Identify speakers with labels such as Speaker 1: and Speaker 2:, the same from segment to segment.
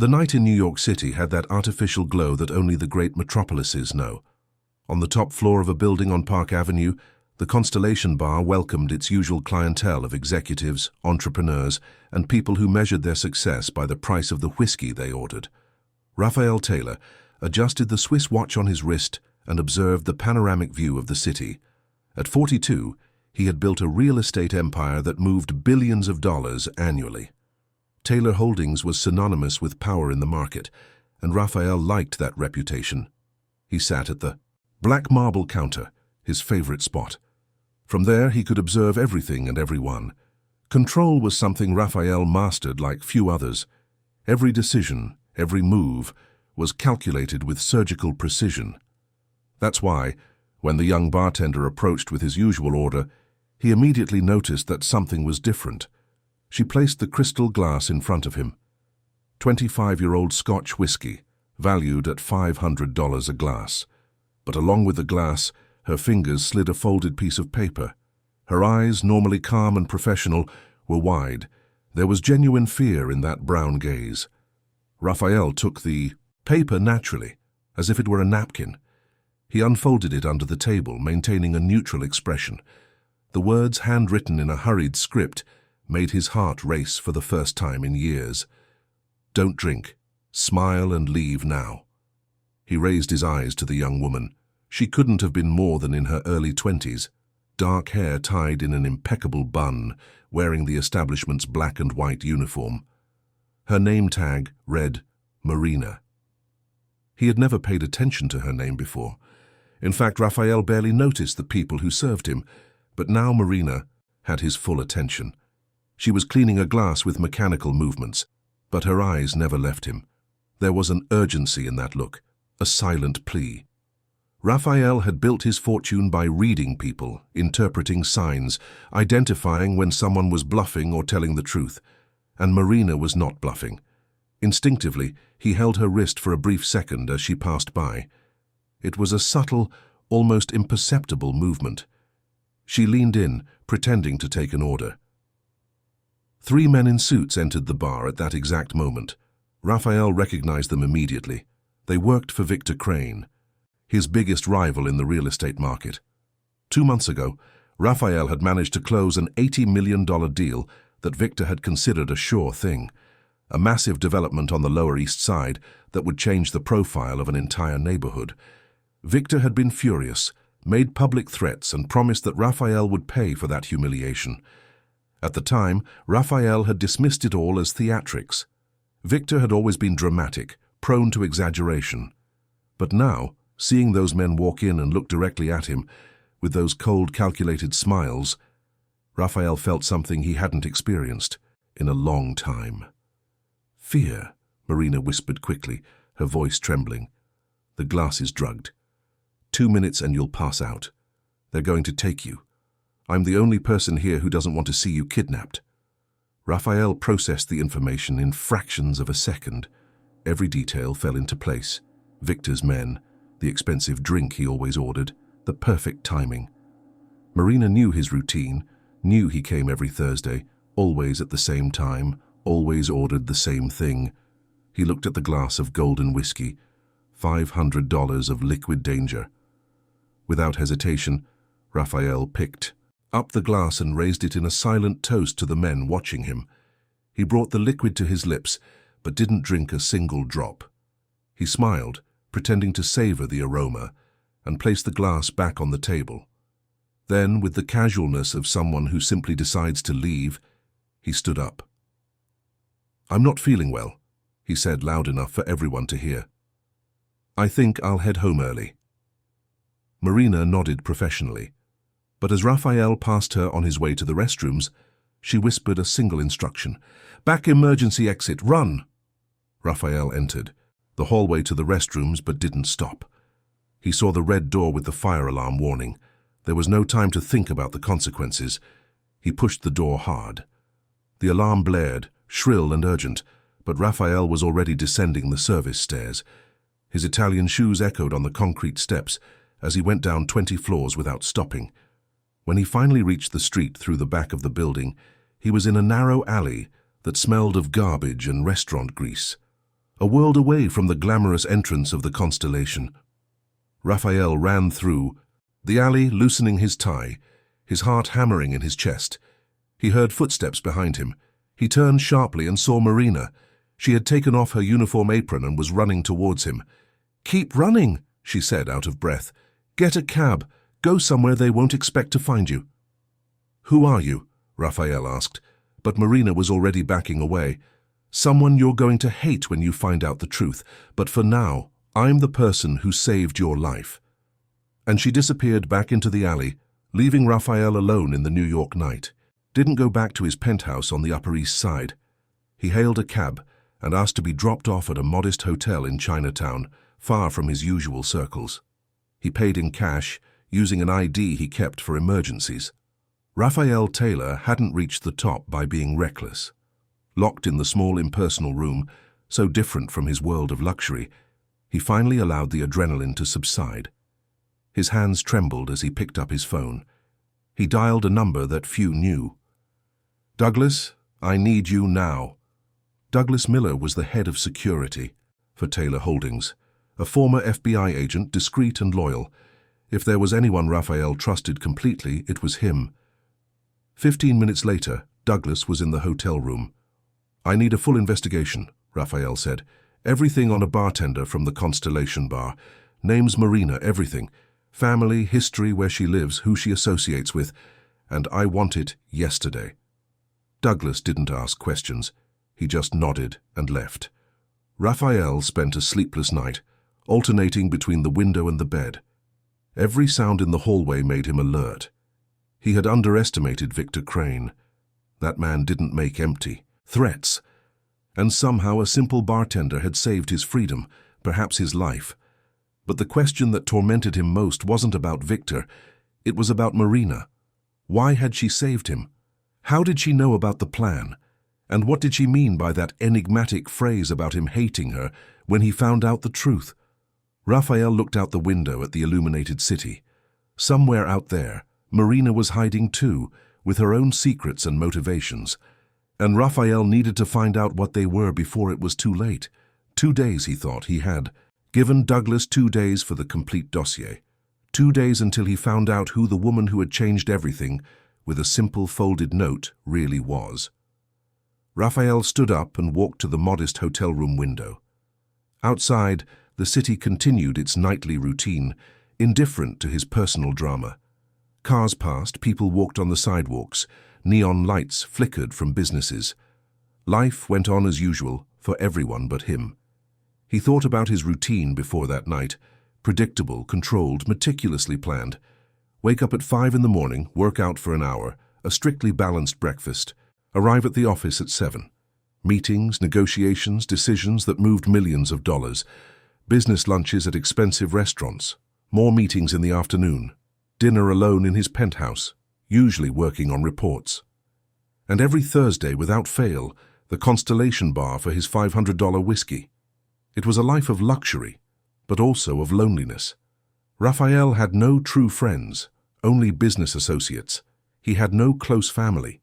Speaker 1: The night in New York City had that artificial glow that only the great metropolises know. On the top floor of a building on Park Avenue, the Constellation Bar welcomed its usual clientele of executives, entrepreneurs, and people who measured their success by the price of the whiskey they ordered. Raphael Taylor adjusted the Swiss watch on his wrist and observed the panoramic view of the city. At 42, he had built a real estate empire that moved billions of dollars annually. Taylor Holdings was synonymous with power in the market, and Raphael liked that reputation. He sat at the black marble counter, his favorite spot. From there, he could observe everything and everyone. Control was something Raphael mastered like few others. Every decision, every move, was calculated with surgical precision. That's why, when the young bartender approached with his usual order, he immediately noticed that something was different. She placed the crystal glass in front of him. 25-year-old Scotch whiskey, valued at $500 a glass. But along with the glass, her fingers slid a folded piece of paper. Her eyes, normally calm and professional, were wide. There was genuine fear in that brown gaze. Raphael took the paper naturally, as if it were a napkin. He unfolded it under the table, maintaining a neutral expression. The words, handwritten in a hurried script, made his heart race for the first time in years. "Don't drink. Smile and leave now." He raised his eyes to the young woman. She couldn't have been more than in her early 20s, dark hair tied in an impeccable bun, wearing the establishment's black and white uniform. Her name tag read Marina. He had never paid attention to her name before. In fact, Raphael barely noticed the people who served him, but now Marina had his full attention. She was cleaning a glass with mechanical movements, but her eyes never left him. There was an urgency in that look, a silent plea. Raphael had built his fortune by reading people, interpreting signs, identifying when someone was bluffing or telling the truth. And Marina was not bluffing. Instinctively, he held her wrist for a brief second as she passed by. It was a subtle, almost imperceptible movement. She leaned in, pretending to take an order. 3 men in suits entered the bar at that exact moment. Raphael recognized them immediately. They worked for Victor Crane, his biggest rival in the real estate market. 2 months ago, Raphael had managed to close an $80 million deal that Victor had considered a sure thing, a massive development on the Lower East Side that would change the profile of an entire neighborhood. Victor had been furious, made public threats, and promised that Raphael would pay for that humiliation. At the time, Raphael had dismissed it all as theatrics. Victor had always been dramatic, prone to exaggeration. But now, seeing those men walk in and look directly at him, with those cold, calculated smiles, Raphael felt something he hadn't experienced in a long time. "Fear," Marina whispered quickly, her voice trembling. "The glass is drugged. 2 minutes and you'll pass out. They're going to take you. I'm the only person here who doesn't want to see you kidnapped." Raphael processed the information in fractions of a second. Every detail fell into place. Victor's men, the expensive drink he always ordered, the perfect timing. Marina knew his routine, knew he came every Thursday, always at the same time, always ordered the same thing. He looked at the glass of golden whiskey, $500 of liquid danger. Without hesitation, Raphael picked up the glass and raised it in a silent toast to the men watching him. He brought the liquid to his lips, but didn't drink a single drop. He smiled, pretending to savor the aroma, and placed the glass back on the table. Then, with the casualness of someone who simply decides to leave, he stood up. "I'm not feeling well," he said loud enough for everyone to hear. "I think I'll head home early." Marina nodded professionally, but as Raphael passed her on his way to the restrooms, she whispered a single instruction. "Back emergency exit, run!" Raphael entered the hallway to the restrooms, but didn't stop. He saw the red door with the fire alarm warning. There was no time to think about the consequences. He pushed the door hard. The alarm blared, shrill and urgent, but Raphael was already descending the service stairs. His Italian shoes echoed on the concrete steps as he went down 20 floors without stopping. When he finally reached the street through the back of the building, he was in a narrow alley that smelled of garbage and restaurant grease. a world away from the glamorous entrance of the Constellation. Raphael ran through the alley, loosening his tie, his heart hammering in his chest. He heard footsteps behind him. He turned sharply and saw Marina. She had taken off her uniform apron and was running towards him. "Keep running," she said, out of breath. "Get a cab. Go somewhere they won't expect to find you." "Who are you?" Raphael asked, but Marina was already backing away. "Someone you're going to hate when you find out the truth, but for now, I'm the person who saved your life." And she disappeared back into the alley, leaving Raphael alone in the New York night. Didn't go back to his penthouse on the Upper East Side. He hailed a cab and asked to be dropped off at a modest hotel in Chinatown, far from his usual circles. He paid in cash, using an ID he kept for emergencies. Raphael Taylor hadn't reached the top by being reckless. Locked in the small impersonal room, so different from his world of luxury, he finally allowed the adrenaline to subside. His hands trembled as he picked up his phone. He dialed a number that few knew. "Douglas, I need you now." Douglas Miller was the head of security for Taylor Holdings, a former FBI agent, discreet and loyal. If there was anyone Raphael trusted completely, it was him. 15 minutes later, Douglas was in the hotel room. "I need a full investigation," Raphael said. "Everything on a bartender from the Constellation Bar. Names Marina, everything. Family, history, where she lives, who she associates with. And I want it yesterday." Douglas didn't ask questions. He just nodded and left. Raphael spent a sleepless night, alternating between the window and the bed. Every sound in the hallway made him alert. He had underestimated Victor Crane. That man didn't make empty threats. And somehow a simple bartender had saved his freedom, perhaps his life. But the question that tormented him most wasn't about Victor. It was about Marina. Why had she saved him? How did she know about the plan? And what did she mean by that enigmatic phrase about him hating her when he found out the truth? Raphael looked out the window at the illuminated city. Somewhere out there, Marina was hiding too, with her own secrets and motivations. And Raphael needed to find out what they were before it was too late. 2 days, he thought, he had. Given Douglas 2 days for the complete dossier. 2 days until he found out who the woman who had changed everything, with a simple folded note, really was. Raphael stood up and walked to the modest hotel room window. Outside, the city continued its nightly routine, indifferent to his personal drama. Cars passed, people walked on the sidewalks, neon lights flickered from businesses. Life went on as usual for everyone but him. He thought about his routine before that night, predictable, controlled, meticulously planned. Wake up at 5 in the morning, work out for an hour, a strictly balanced breakfast, arrive at the office at 7. Meetings, negotiations, decisions that moved millions of dollars, business lunches at expensive restaurants, more meetings in the afternoon, dinner alone in his penthouse, usually working on reports. And every Thursday, without fail, the Constellation Bar for his $500 whiskey. It was a life of luxury, but also of loneliness. Raphael had no true friends, only business associates. He had no close family.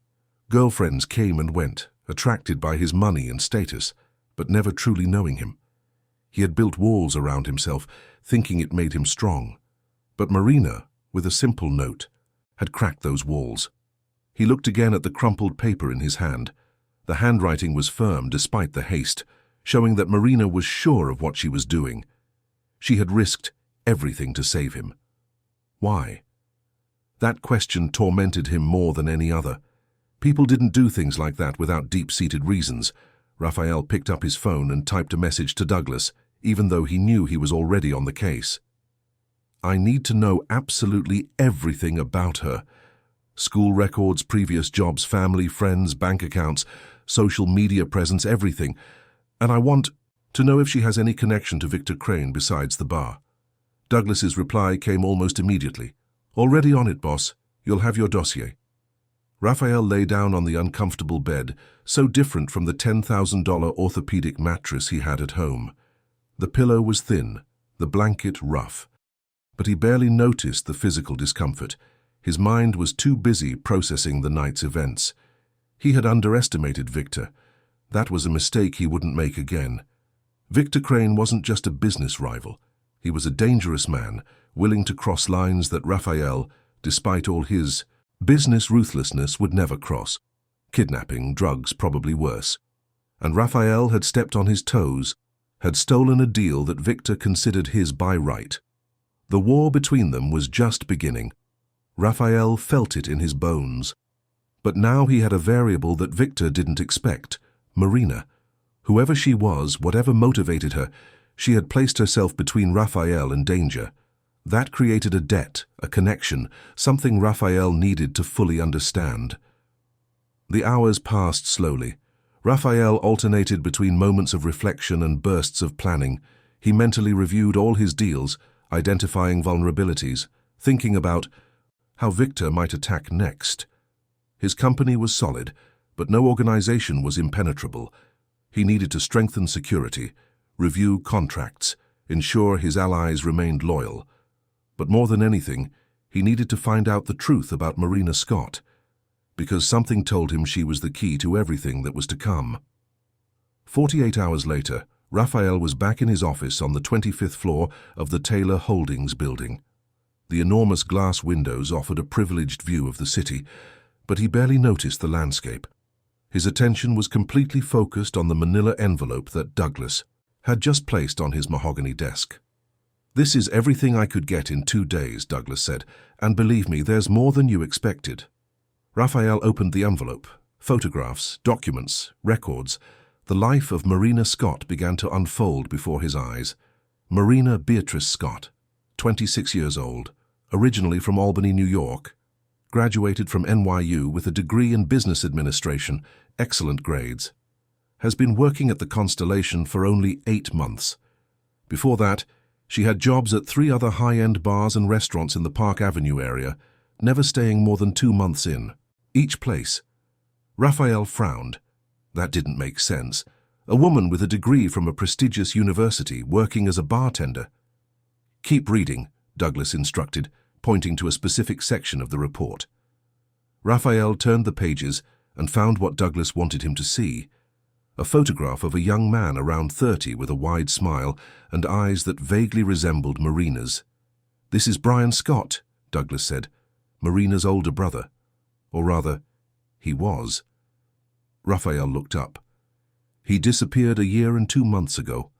Speaker 1: Girlfriends came and went, attracted by his money and status, but never truly knowing him. He had built walls around himself, thinking it made him strong. But Marina, with a simple note, had cracked those walls. He looked again at the crumpled paper in his hand. The handwriting was firm despite the haste, showing that Marina was sure of what she was doing. She had risked everything to save him. Why? That question tormented him more than any other. People didn't do things like that without deep-seated reasons. Raphael picked up his phone and typed a message to Douglas, even though he knew he was already on the case. "I need to know absolutely everything about her. School records, previous jobs, family, friends, bank accounts, social media presence, everything. And I want to know if she has any connection to Victor Crane besides the bar." Douglas's reply came almost immediately. "Already on it, boss. You'll have your dossier." Raphael lay down on the uncomfortable bed, so different from the $10,000 orthopedic mattress he had at home. The pillow was thin, the blanket rough. But he barely noticed the physical discomfort. His mind was too busy processing the night's events. He had underestimated Victor. That was a mistake he wouldn't make again. Victor Crane wasn't just a business rival. He was a dangerous man, willing to cross lines that Raphael, despite all his business ruthlessness, would never cross. Kidnapping, drugs, probably worse. And Raphael had stepped on his toes, had stolen a deal that Victor considered his by right. The war between them was just beginning. Raphael felt it in his bones. But now he had a variable that Victor didn't expect: Marina. Whoever she was, whatever motivated her, she had placed herself between Raphael and danger. That created a debt, a connection, something Raphael needed to fully understand. The hours passed slowly. Raphael alternated between moments of reflection and bursts of planning. He mentally reviewed all his deals, identifying vulnerabilities, thinking about how Victor might attack next. His company was solid, but no organization was impenetrable. He needed to strengthen security, review contracts, ensure his allies remained loyal. But more than anything, he needed to find out the truth about Marina Scott, because something told him she was the key to everything that was to come. 48 hours later, Raphael was back in his office on the 25th floor of the Taylor Holdings building. The enormous glass windows offered a privileged view of the city, but he barely noticed the landscape. His attention was completely focused on the manila envelope that Douglas had just placed on his mahogany desk. "This is everything I could get in 2 days," Douglas said, "and believe me, there's more than you expected." Raphael opened the envelope. Photographs, documents, records. The life of Marina Scott began to unfold before his eyes. Marina Beatrice Scott, 26 years old, originally from Albany, New York, graduated from NYU with a degree in business administration, excellent grades, has been working at the Constellation for only 8 months. Before that, she had jobs at 3 other high-end bars and restaurants in the Park Avenue area, never staying more than 2 months in each place. Raphael frowned. That didn't make sense. A woman with a degree from a prestigious university working as a bartender. "Keep reading," Douglas instructed, pointing to a specific section of the report. Raphael turned the pages and found what Douglas wanted him to see: a photograph of a young man around 30 with a wide smile and eyes that vaguely resembled Marina's. "This is Brian Scott," Douglas said, "Marina's older brother. Or rather, he was." Raphael looked up. He disappeared a year and 2 months ago.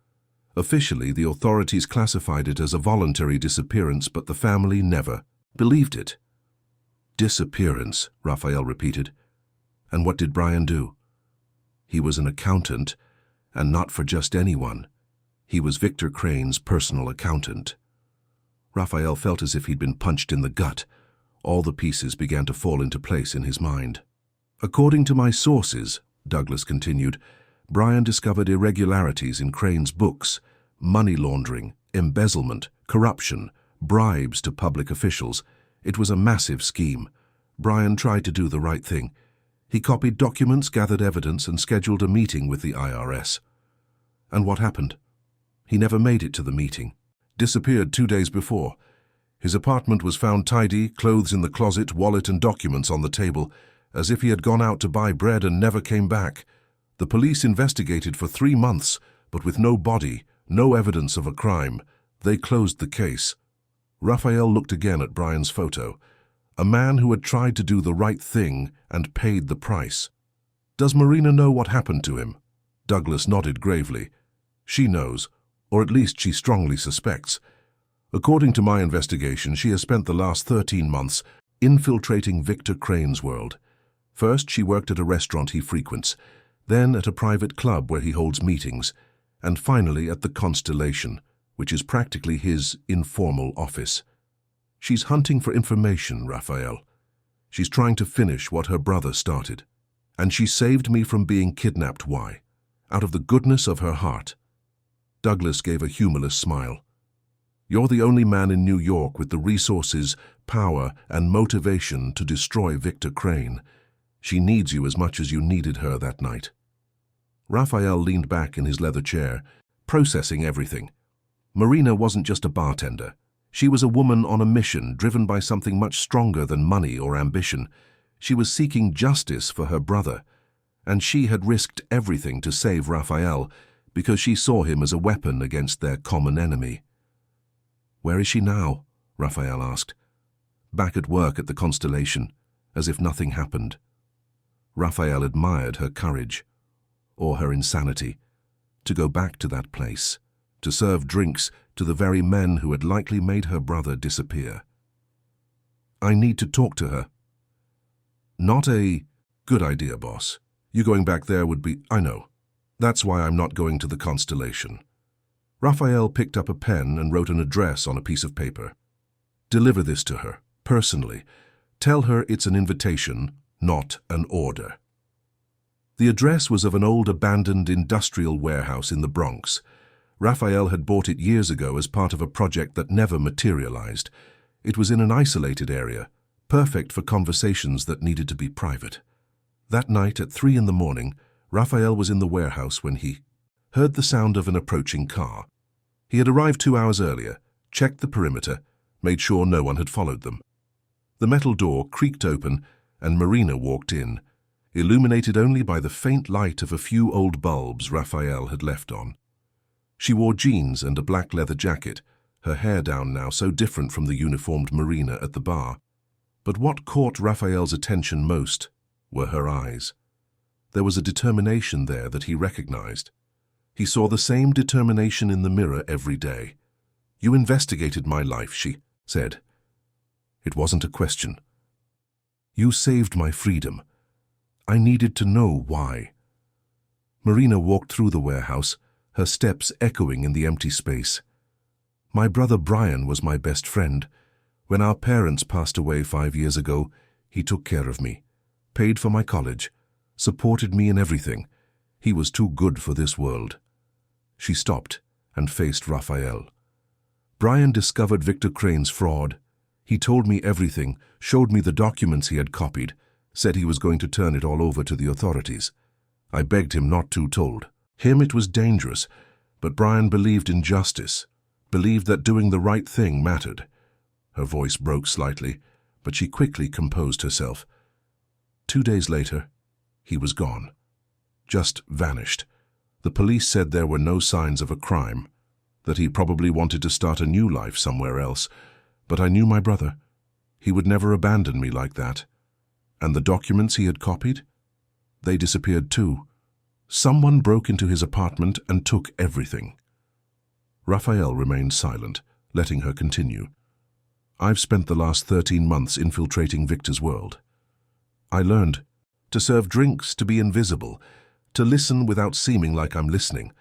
Speaker 1: Officially, the authorities classified it as a voluntary disappearance, but the family never believed it. "Disappearance," Raphael repeated. "And what did Brian do?" "He was an accountant, and not for just anyone. He was Victor Crane's personal accountant." Raphael felt as if he'd been punched in the gut. All the pieces began to fall into place in his mind. "According to my sources," Douglas continued, "Brian discovered irregularities in Crane's books: money laundering, embezzlement, corruption, bribes to public officials. It was a massive scheme. Brian tried to do the right thing. He copied documents, gathered evidence, and scheduled a meeting with the IRS. And what happened? He never made it to the meeting. Disappeared 2 days before. His apartment was found tidy, clothes in the closet, wallet and documents on the table, as if he had gone out to buy bread and never came back. The police investigated for 3 months, but with no body, no evidence of a crime. They closed the case." Raphael looked again at Brian's photo. A man who had tried to do the right thing and paid the price. "Does Marina know what happened to him?" Douglas nodded gravely. "She knows, or at least she strongly suspects. According to my investigation, she has spent the last 13 months infiltrating Victor Crane's world. First, she worked at a restaurant he frequents, then at a private club where he holds meetings, and finally at the Constellation, which is practically his informal office. She's hunting for information, Raphael. She's trying to finish what her brother started. And she saved me from being kidnapped. Why? Out of the goodness of her heart." Douglas gave a humorless smile. "You're the only man in New York with the resources, power, and motivation to destroy Victor Crane. She needs you as much as you needed her that night." Raphael leaned back in his leather chair, processing everything. Marina wasn't just a bartender. She was a woman on a mission, driven by something much stronger than money or ambition. She was seeking justice for her brother, and she had risked everything to save Raphael, because she saw him as a weapon against their common enemy. "Where is she now?" Raphael asked. "Back at work at the Constellation, as if nothing happened." Raphael admired her courage, or her insanity, to go back to that place, to serve drinks to the very men who had likely made her brother disappear. "I need to talk to her." "Not a good idea, boss. You going back there would be—" "I know. That's why I'm not going to the Constellation." Raphael picked up a pen and wrote an address on a piece of paper. "Deliver this to her, personally. Tell her it's an invitation, not an order." The address was of an old abandoned industrial warehouse in the Bronx. Raphael had bought it years ago as part of a project that never materialized. It was in an isolated area, perfect for conversations that needed to be private. That night at 3 in the morning, Raphael was in the warehouse when he heard the sound of an approaching car. He had arrived 2 hours earlier, checked the perimeter, made sure no one had followed them. The metal door creaked open and Marina walked in, illuminated only by the faint light of a few old bulbs Raphael had left on. She wore jeans and a black leather jacket, her hair down now so different from the uniformed Marina at the bar. But what caught Raphael's attention most were her eyes. There was a determination there that he recognized. He saw the same determination in the mirror every day. "You investigated my life," she said. It wasn't a question. "You saved my freedom. I needed to know why." Marina walked through the warehouse, her steps echoing in the empty space. "My brother Brian was my best friend. When our parents passed away 5 years ago, he took care of me, paid for my college, supported me in everything. He was too good for this world." She stopped and faced Raphael. "Brian discovered Victor Crane's fraud. He told me everything, showed me the documents he had copied, said he was going to turn it all over to the authorities. I begged him not to told. Him it was dangerous, but Brian believed in justice, believed that doing the right thing mattered." Her voice broke slightly, but she quickly composed herself. 2 days later, he was gone. Just vanished. The police said there were no signs of a crime, that he probably wanted to start a new life somewhere else. But I knew my brother. He would never abandon me like that. And the documents he had copied? They disappeared too. Someone broke into his apartment and took everything. Raphael remained silent, letting her continue. "I've spent the last 13 months infiltrating Victor's world. I learned to serve drinks, to be invisible, to listen without seeming like I'm listening.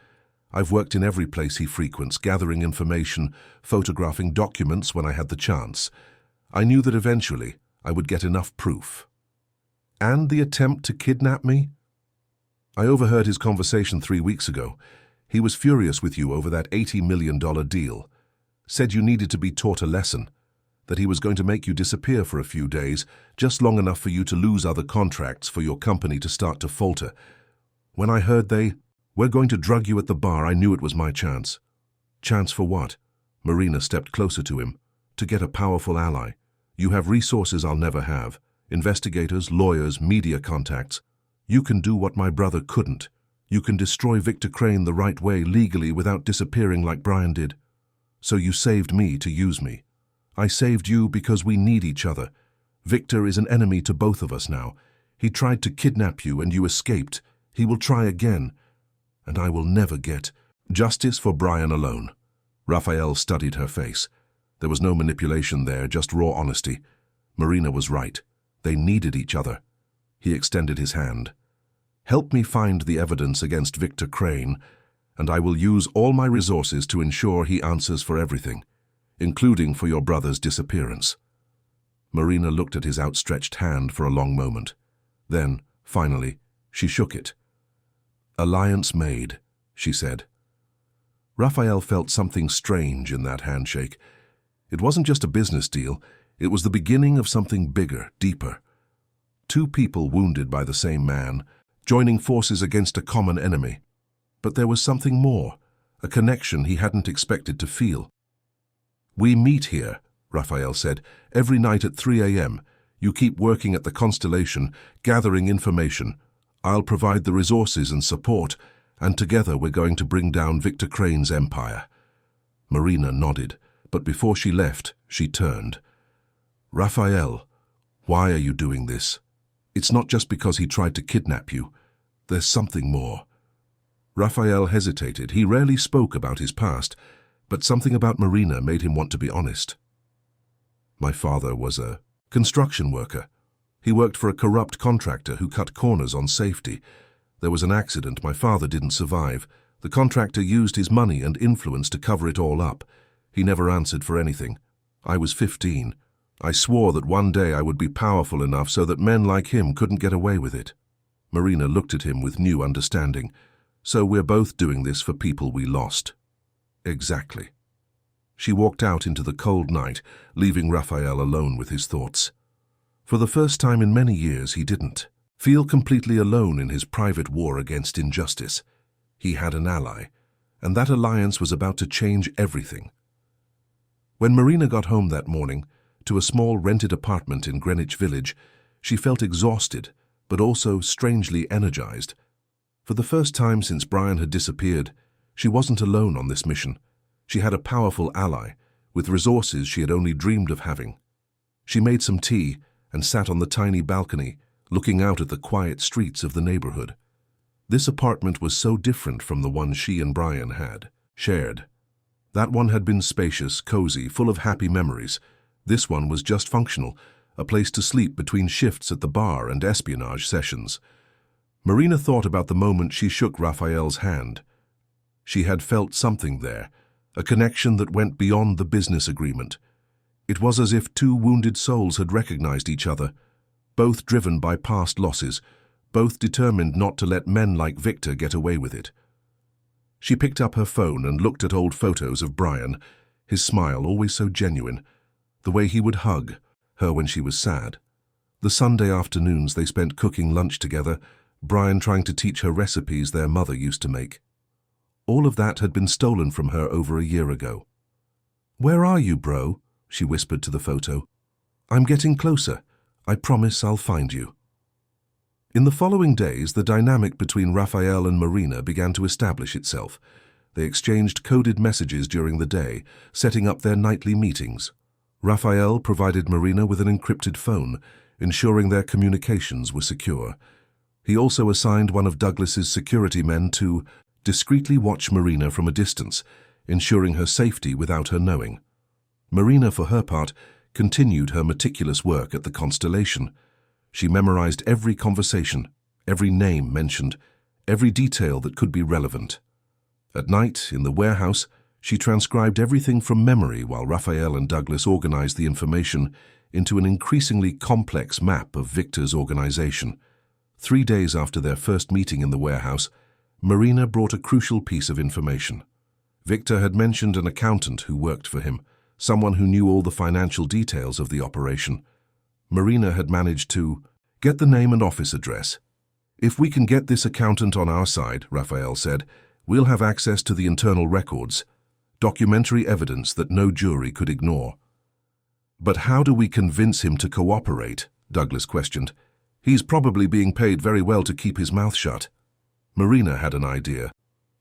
Speaker 1: I've worked in every place he frequents, gathering information, photographing documents when I had the chance. I knew that eventually I would get enough proof." "And the attempt to kidnap me?" "I overheard his conversation 3 weeks ago. He was furious with you over that $80 million deal. Said you needed to be taught a lesson, that he was going to make you disappear for a few days, just long enough for you to lose other contracts, for your company to start to falter. When I heard they were going to drug you at the bar, I knew it was my chance." "Chance for what?" Marina stepped closer to him. "To get a powerful ally. You have resources I'll never have. Investigators, lawyers, media contacts. You can do what my brother couldn't. You can destroy Victor Crane the right way, legally, without disappearing like Brian did. So you saved me to use me. I saved you because we need each other. Victor is an enemy to both of us now. He tried to kidnap you and you escaped. He will try again. And I will never get justice for Brian alone." Raphael studied her face. There was no manipulation there, just raw honesty. Marina was right. They needed each other. He extended his hand. "Help me find the evidence against Victor Crane, and I will use all my resources to ensure he answers for everything, including for your brother's disappearance." Marina looked at his outstretched hand for a long moment. Then, finally, she shook it. "Alliance made," she said. Raphael felt something strange in that handshake. It wasn't just a business deal, it was the beginning of something bigger, deeper. 2 people wounded by the same man, joining forces against a common enemy. But there was something more, a connection he hadn't expected to feel. "We meet here," Raphael said, "every night at 3 a.m. You keep working at the Constellation, gathering information. I'll provide the resources and support, and together we're going to bring down Victor Crane's empire." Marina nodded, but before she left, she turned. "Raphael, why are you doing this? It's not just because he tried to kidnap you. There's something more." Raphael hesitated. He rarely spoke about his past, but something about Marina made him want to be honest. "My father was a construction worker. He worked for a corrupt contractor who cut corners on safety. There was an accident. My father didn't survive. The contractor used his money and influence to cover it all up. He never answered for anything. I was 15. I swore that one day I would be powerful enough so that men like him couldn't get away with it." Marina looked at him with new understanding. "So we're both doing this for people we lost." "Exactly." She walked out into the cold night, leaving Raphael alone with his thoughts. For the first time in many years, he didn't feel completely alone in his private war against injustice. He had an ally, and that alliance was about to change everything. When Marina got home that morning, to a small rented apartment in Greenwich Village, she felt exhausted, but also strangely energized. For the first time since Brian had disappeared, she wasn't alone on this mission. She had a powerful ally, with resources she had only dreamed of having. She made some tea and sat on the tiny balcony, looking out at the quiet streets of the neighborhood. This apartment was so different from the one she and Brian had shared. That one had been spacious, cozy, full of happy memories. This one was just functional, a place to sleep between shifts at the bar and espionage sessions. Marina thought about the moment she shook Raphael's hand. She had felt something there, a connection that went beyond the business agreement. It was as if two wounded souls had recognized each other, both driven by past losses, both determined not to let men like Victor get away with it. She picked up her phone and looked at old photos of Brian, his smile always so genuine, the way he would hug her when she was sad. The Sunday afternoons they spent cooking lunch together, Brian trying to teach her recipes their mother used to make. All of that had been stolen from her over a year ago. "Where are you, bro?" she whispered to the photo. "I'm getting closer. I promise I'll find you." In the following days, the dynamic between Raphael and Marina began to establish itself. They exchanged coded messages during the day, setting up their nightly meetings. Raphael provided Marina with an encrypted phone, ensuring their communications were secure. He also assigned one of Douglas's security men to discreetly watch Marina from a distance, ensuring her safety without her knowing. Marina, for her part, continued her meticulous work at the Constellation. She memorized every conversation, every name mentioned, every detail that could be relevant. At night, in the warehouse, she transcribed everything from memory while Raphael and Douglas organized the information into an increasingly complex map of Victor's organization. 3 days after their first meeting in the warehouse, Marina brought a crucial piece of information. Victor had mentioned an accountant who worked for him, someone who knew all the financial details of the operation. Marina had managed to get the name and office address. "If we can get this accountant on our side," Raphael said, "we'll have access to the internal records, documentary evidence that no jury could ignore." "But how do we convince him to cooperate?" Douglas questioned. "He's probably being paid very well to keep his mouth shut." Marina had an idea.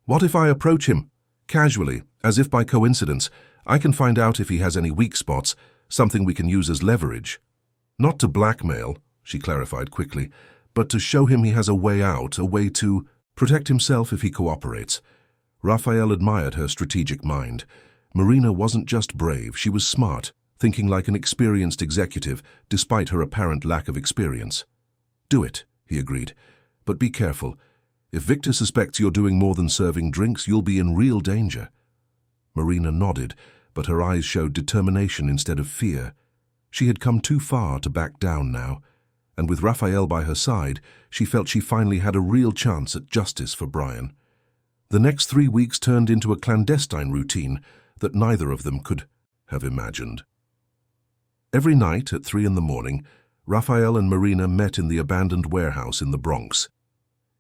Speaker 1: "What if I approach him? Casually, as if by coincidence, I can find out if he has any weak spots, something we can use as leverage. Not to blackmail," she clarified quickly, "but to show him he has a way out, a way to protect himself if he cooperates." Raphael admired her strategic mind. Marina wasn't just brave, she was smart, thinking like an experienced executive, despite her apparent lack of experience. "Do it," he agreed, "but be careful. If Victor suspects you're doing more than serving drinks, you'll be in real danger." Marina nodded, but her eyes showed determination instead of fear. She had come too far to back down now, and with Raphael by her side, she felt she finally had a real chance at justice for Brian. The next 3 weeks turned into a clandestine routine that neither of them could have imagined. Every night at 3 in the morning, Raphael and Marina met in the abandoned warehouse in the Bronx.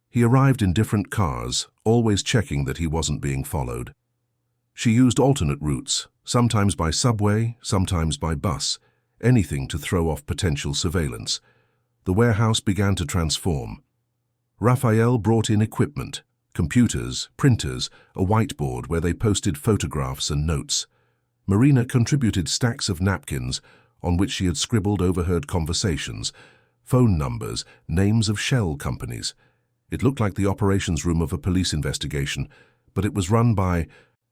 Speaker 1: He arrived in different cars, always checking that he wasn't being followed. She used alternate routes, sometimes by subway, sometimes by bus, anything to throw off potential surveillance. The warehouse began to transform. Raphael brought in equipment, computers, printers, a whiteboard where they posted photographs and notes. Marina contributed stacks of napkins on which she had scribbled overheard conversations, phone numbers, names of shell companies. It looked like the operations room of a police investigation, but it was run by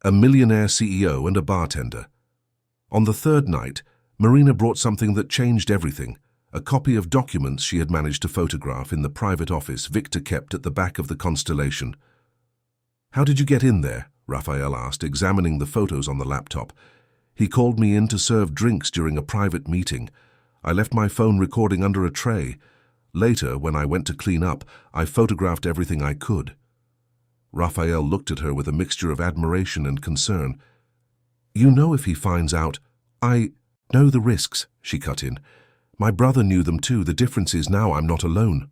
Speaker 1: a millionaire CEO and a bartender. On the third night, Marina brought something that changed everything, a copy of documents she had managed to photograph in the private office Victor kept at the back of the Constellation. "How did you get in there?" Raphael asked, examining the photos on the laptop. "He called me in to serve drinks during a private meeting. I left my phone recording under a tray. Later, when I went to clean up, I photographed everything I could." Raphael looked at her with a mixture of admiration and concern. "You know if he finds out—" "I know the risks," she cut in. "My brother knew them too. The difference is now I'm not alone."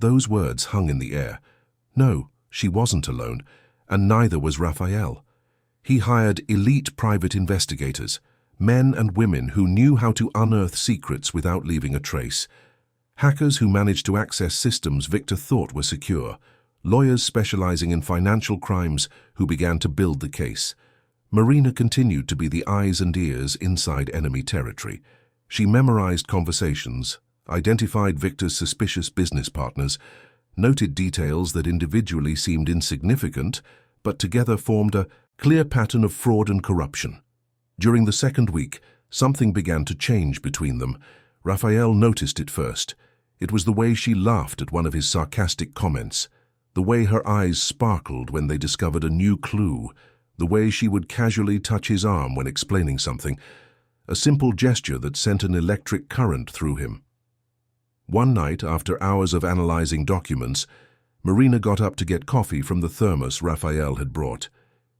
Speaker 1: Those words hung in the air. No, she wasn't alone, and neither was Raphael. He hired elite private investigators, men and women who knew how to unearth secrets without leaving a trace. Hackers who managed to access systems Victor thought were secure. Lawyers specializing in financial crimes who began to build the case. Marina continued to be the eyes and ears inside enemy territory. She memorized conversations, identified Victor's suspicious business partners, noted details that individually seemed insignificant, but together formed a clear pattern of fraud and corruption. During the second week, something began to change between them. Raphael noticed it first. It was the way she laughed at one of his sarcastic comments, the way her eyes sparkled when they discovered a new clue, the way she would casually touch his arm when explaining something, a simple gesture that sent an electric current through him. One night, after hours of analyzing documents, Marina got up to get coffee from the thermos Raphael had brought.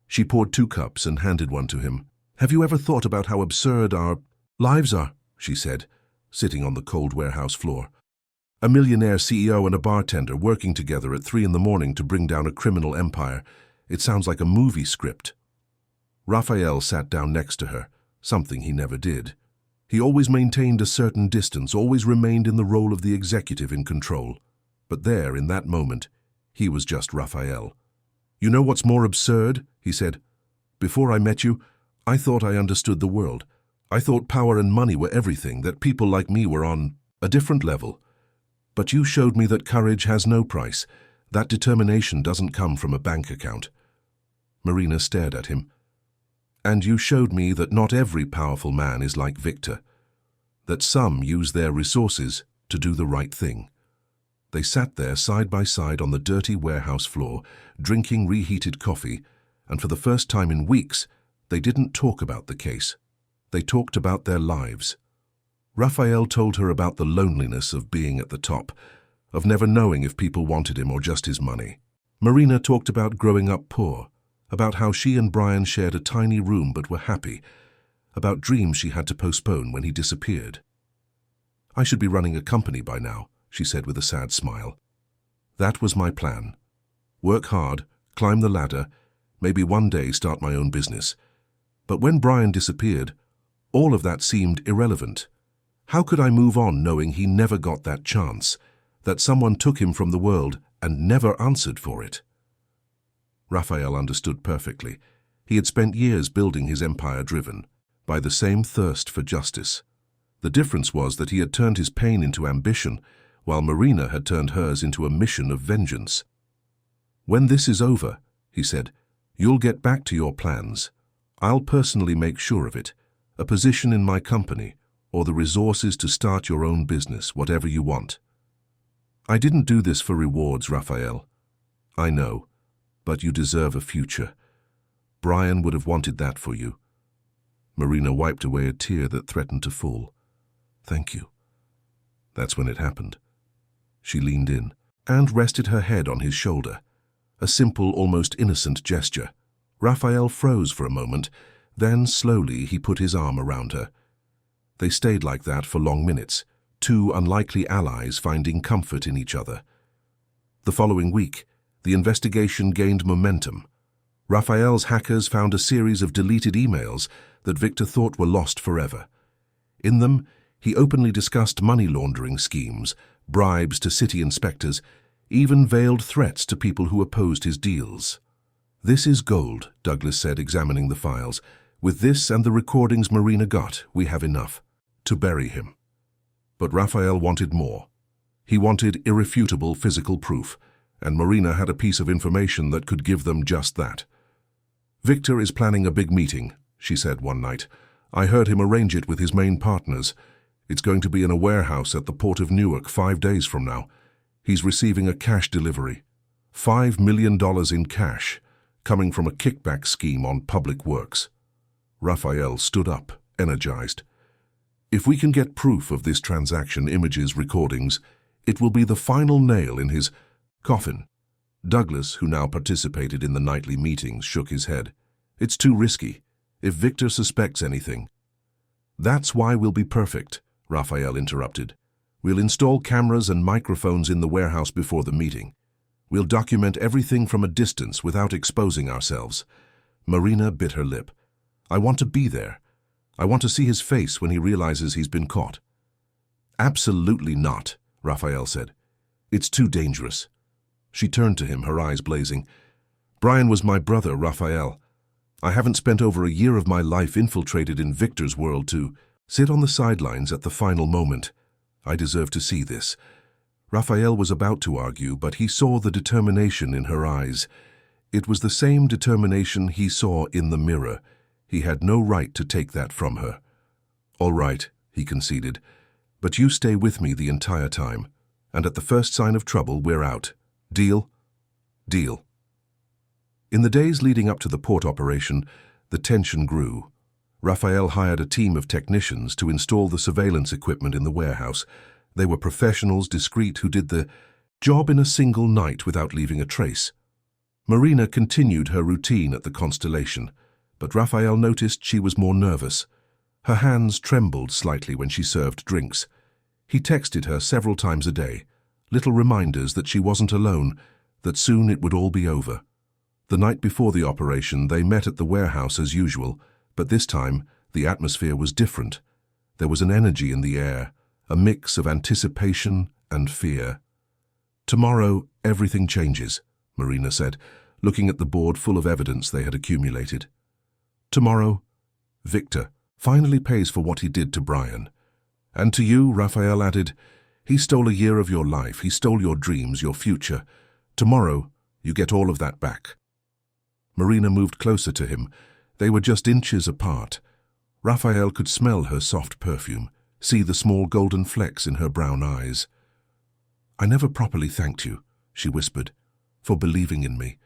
Speaker 1: She poured 2 cups and handed one to him. "Have you ever thought about how absurd our lives are?" she said, sitting on the cold warehouse floor. "A millionaire CEO and a bartender working together at 3 in the morning to bring down a criminal empire. It sounds like a movie script." Raphael sat down next to her, something he never did. He always maintained a certain distance, always remained in the role of the executive in control. But there, in that moment, he was just Raphael. "You know what's more absurd?" he said. "Before I met you, I thought I understood the world. I thought power and money were everything, that people like me were on a different level. But you showed me that courage has no price, that determination doesn't come from a bank account." Marina stared at him. "And you showed me that not every powerful man is like Victor, that some use their resources to do the right thing." They sat there side by side on the dirty warehouse floor, drinking reheated coffee, and for the first time in weeks, they didn't talk about the case. They talked about their lives. Raphael told her about the loneliness of being at the top, of never knowing if people wanted him or just his money. Marina talked about growing up poor, about how she and Brian shared a tiny room but were happy, about dreams she had to postpone when he disappeared. "I should be running a company by now," she said with a sad smile. "That was my plan. Work hard, climb the ladder, maybe one day start my own business. But when Brian disappeared, all of that seemed irrelevant. How could I move on knowing he never got that chance, that someone took him from the world and never answered for it?" Raphael understood perfectly. He had spent years building his empire driven by the same thirst for justice. The difference was that he had turned his pain into ambition, while Marina had turned hers into a mission of vengeance. "When this is over," he said, "you'll get back to your plans. I'll personally make sure of it, a position in my company, or the resources to start your own business, whatever you want." "I didn't do this for rewards, Raphael. I know, but you deserve a future. Brian would have wanted that for you." Marina wiped away a tear that threatened to fall. "Thank you." That's when it happened. She leaned in and rested her head on his shoulder, a simple, almost innocent gesture. Raphael froze for a moment, then slowly he put his arm around her. They stayed like that for long minutes, 2 unlikely allies finding comfort in each other. The following week, the investigation gained momentum. Raphael's hackers found a series of deleted emails that Victor thought were lost forever. In them, he openly discussed money laundering schemes, bribes to city inspectors, even veiled threats to people who opposed his deals. "This is gold," Douglas said, examining the files. "With this and the recordings Marina got, we have enough to bury him." But Raphael wanted more. He wanted irrefutable physical proof, and Marina had a piece of information that could give them just that. "Victor is planning a big meeting," she said one night. "I heard him arrange it with his main partners. It's going to be in a warehouse at the port of Newark 5 days from now. He's receiving a cash delivery. $5 million in cash, coming from a kickback scheme on public works." Raphael stood up, energized. "If we can get proof of this transaction, images, recordings, it will be the final nail in his coffin." Douglas, who now participated in the nightly meetings, shook his head. "It's too risky. If Victor suspects anything—" "That's why we'll be perfect," Raphael interrupted. "We'll install cameras and microphones in the warehouse before the meeting. We'll document everything from a distance without exposing ourselves." Marina bit her lip. "I want to be there. I want to see his face when he realizes he's been caught." "Absolutely not," Raphael said. "It's too dangerous." She turned to him, her eyes blazing. "Brian was my brother, Raphael. I haven't spent over a year of my life infiltrated in Victor's world to sit on the sidelines at the final moment. I deserve to see this." Raphael was about to argue, but he saw the determination in her eyes. It was the same determination he saw in the mirror. He had no right to take that from her. "All right," he conceded, "but you stay with me the entire time, and at the first sign of trouble, we're out. Deal?" "Deal." In the days leading up to the port operation, the tension grew. Raphael hired a team of technicians to install the surveillance equipment in the warehouse. They were professionals, discreet, who did the job in a single night without leaving a trace. Marina continued her routine at the Constellation, but Raphael noticed she was more nervous. Her hands trembled slightly when she served drinks. He texted her several times a day, little reminders that she wasn't alone, that soon it would all be over. The night before the operation, they met at the warehouse as usual, but this time the atmosphere was different. There was an energy in the air, a mix of anticipation and fear. "Tomorrow, everything changes," Marina said, looking at the board full of evidence they had accumulated. "Tomorrow, Victor finally pays for what he did to Brian. And to you," Raphael added, "he stole a year of your life, he stole your dreams, your future. Tomorrow, you get all of that back." Marina moved closer to him. They were just inches apart. Raphael could smell her soft perfume, see the small golden flecks in her brown eyes. "I never properly thanked you," she whispered, "for believing in me,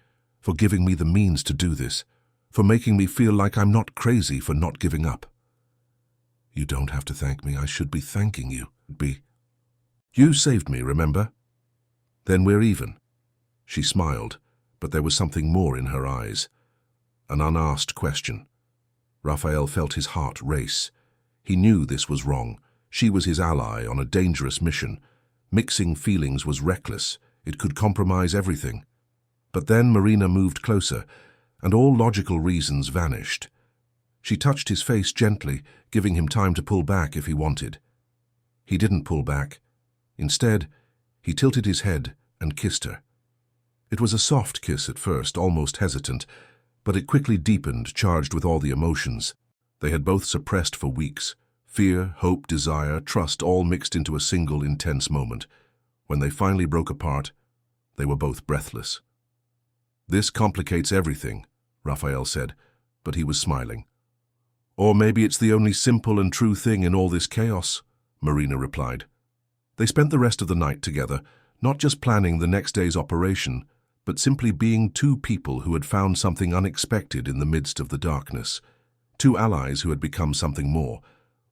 Speaker 1: for giving me the means to do this, for making me feel like I'm not crazy for not giving up." "You don't have to thank me. I should be thanking you. You saved me, remember? Then we're even." She smiled, but there was something more in her eyes. An unasked question. Raphael felt his heart race. He knew this was wrong. She was his ally on a dangerous mission. Mixing feelings was reckless. It could compromise everything. But then Marina moved closer, and all logical reasons vanished. She touched his face gently, giving him time to pull back if he wanted. He didn't pull back. Instead, he tilted his head and kissed her. It was a soft kiss at first, almost hesitant, but it quickly deepened, charged with all the emotions they had both suppressed for weeks. Fear, hope, desire, trust, all mixed into a single intense moment. When they finally broke apart, they were both breathless. "This complicates everything," Raphael said, but he was smiling. "Or maybe it's the only simple and true thing in all this chaos," Marina replied. They spent the rest of the night together, not just planning the next day's operation, but simply being two people who had found something unexpected in the midst of the darkness. Two allies who had become something more.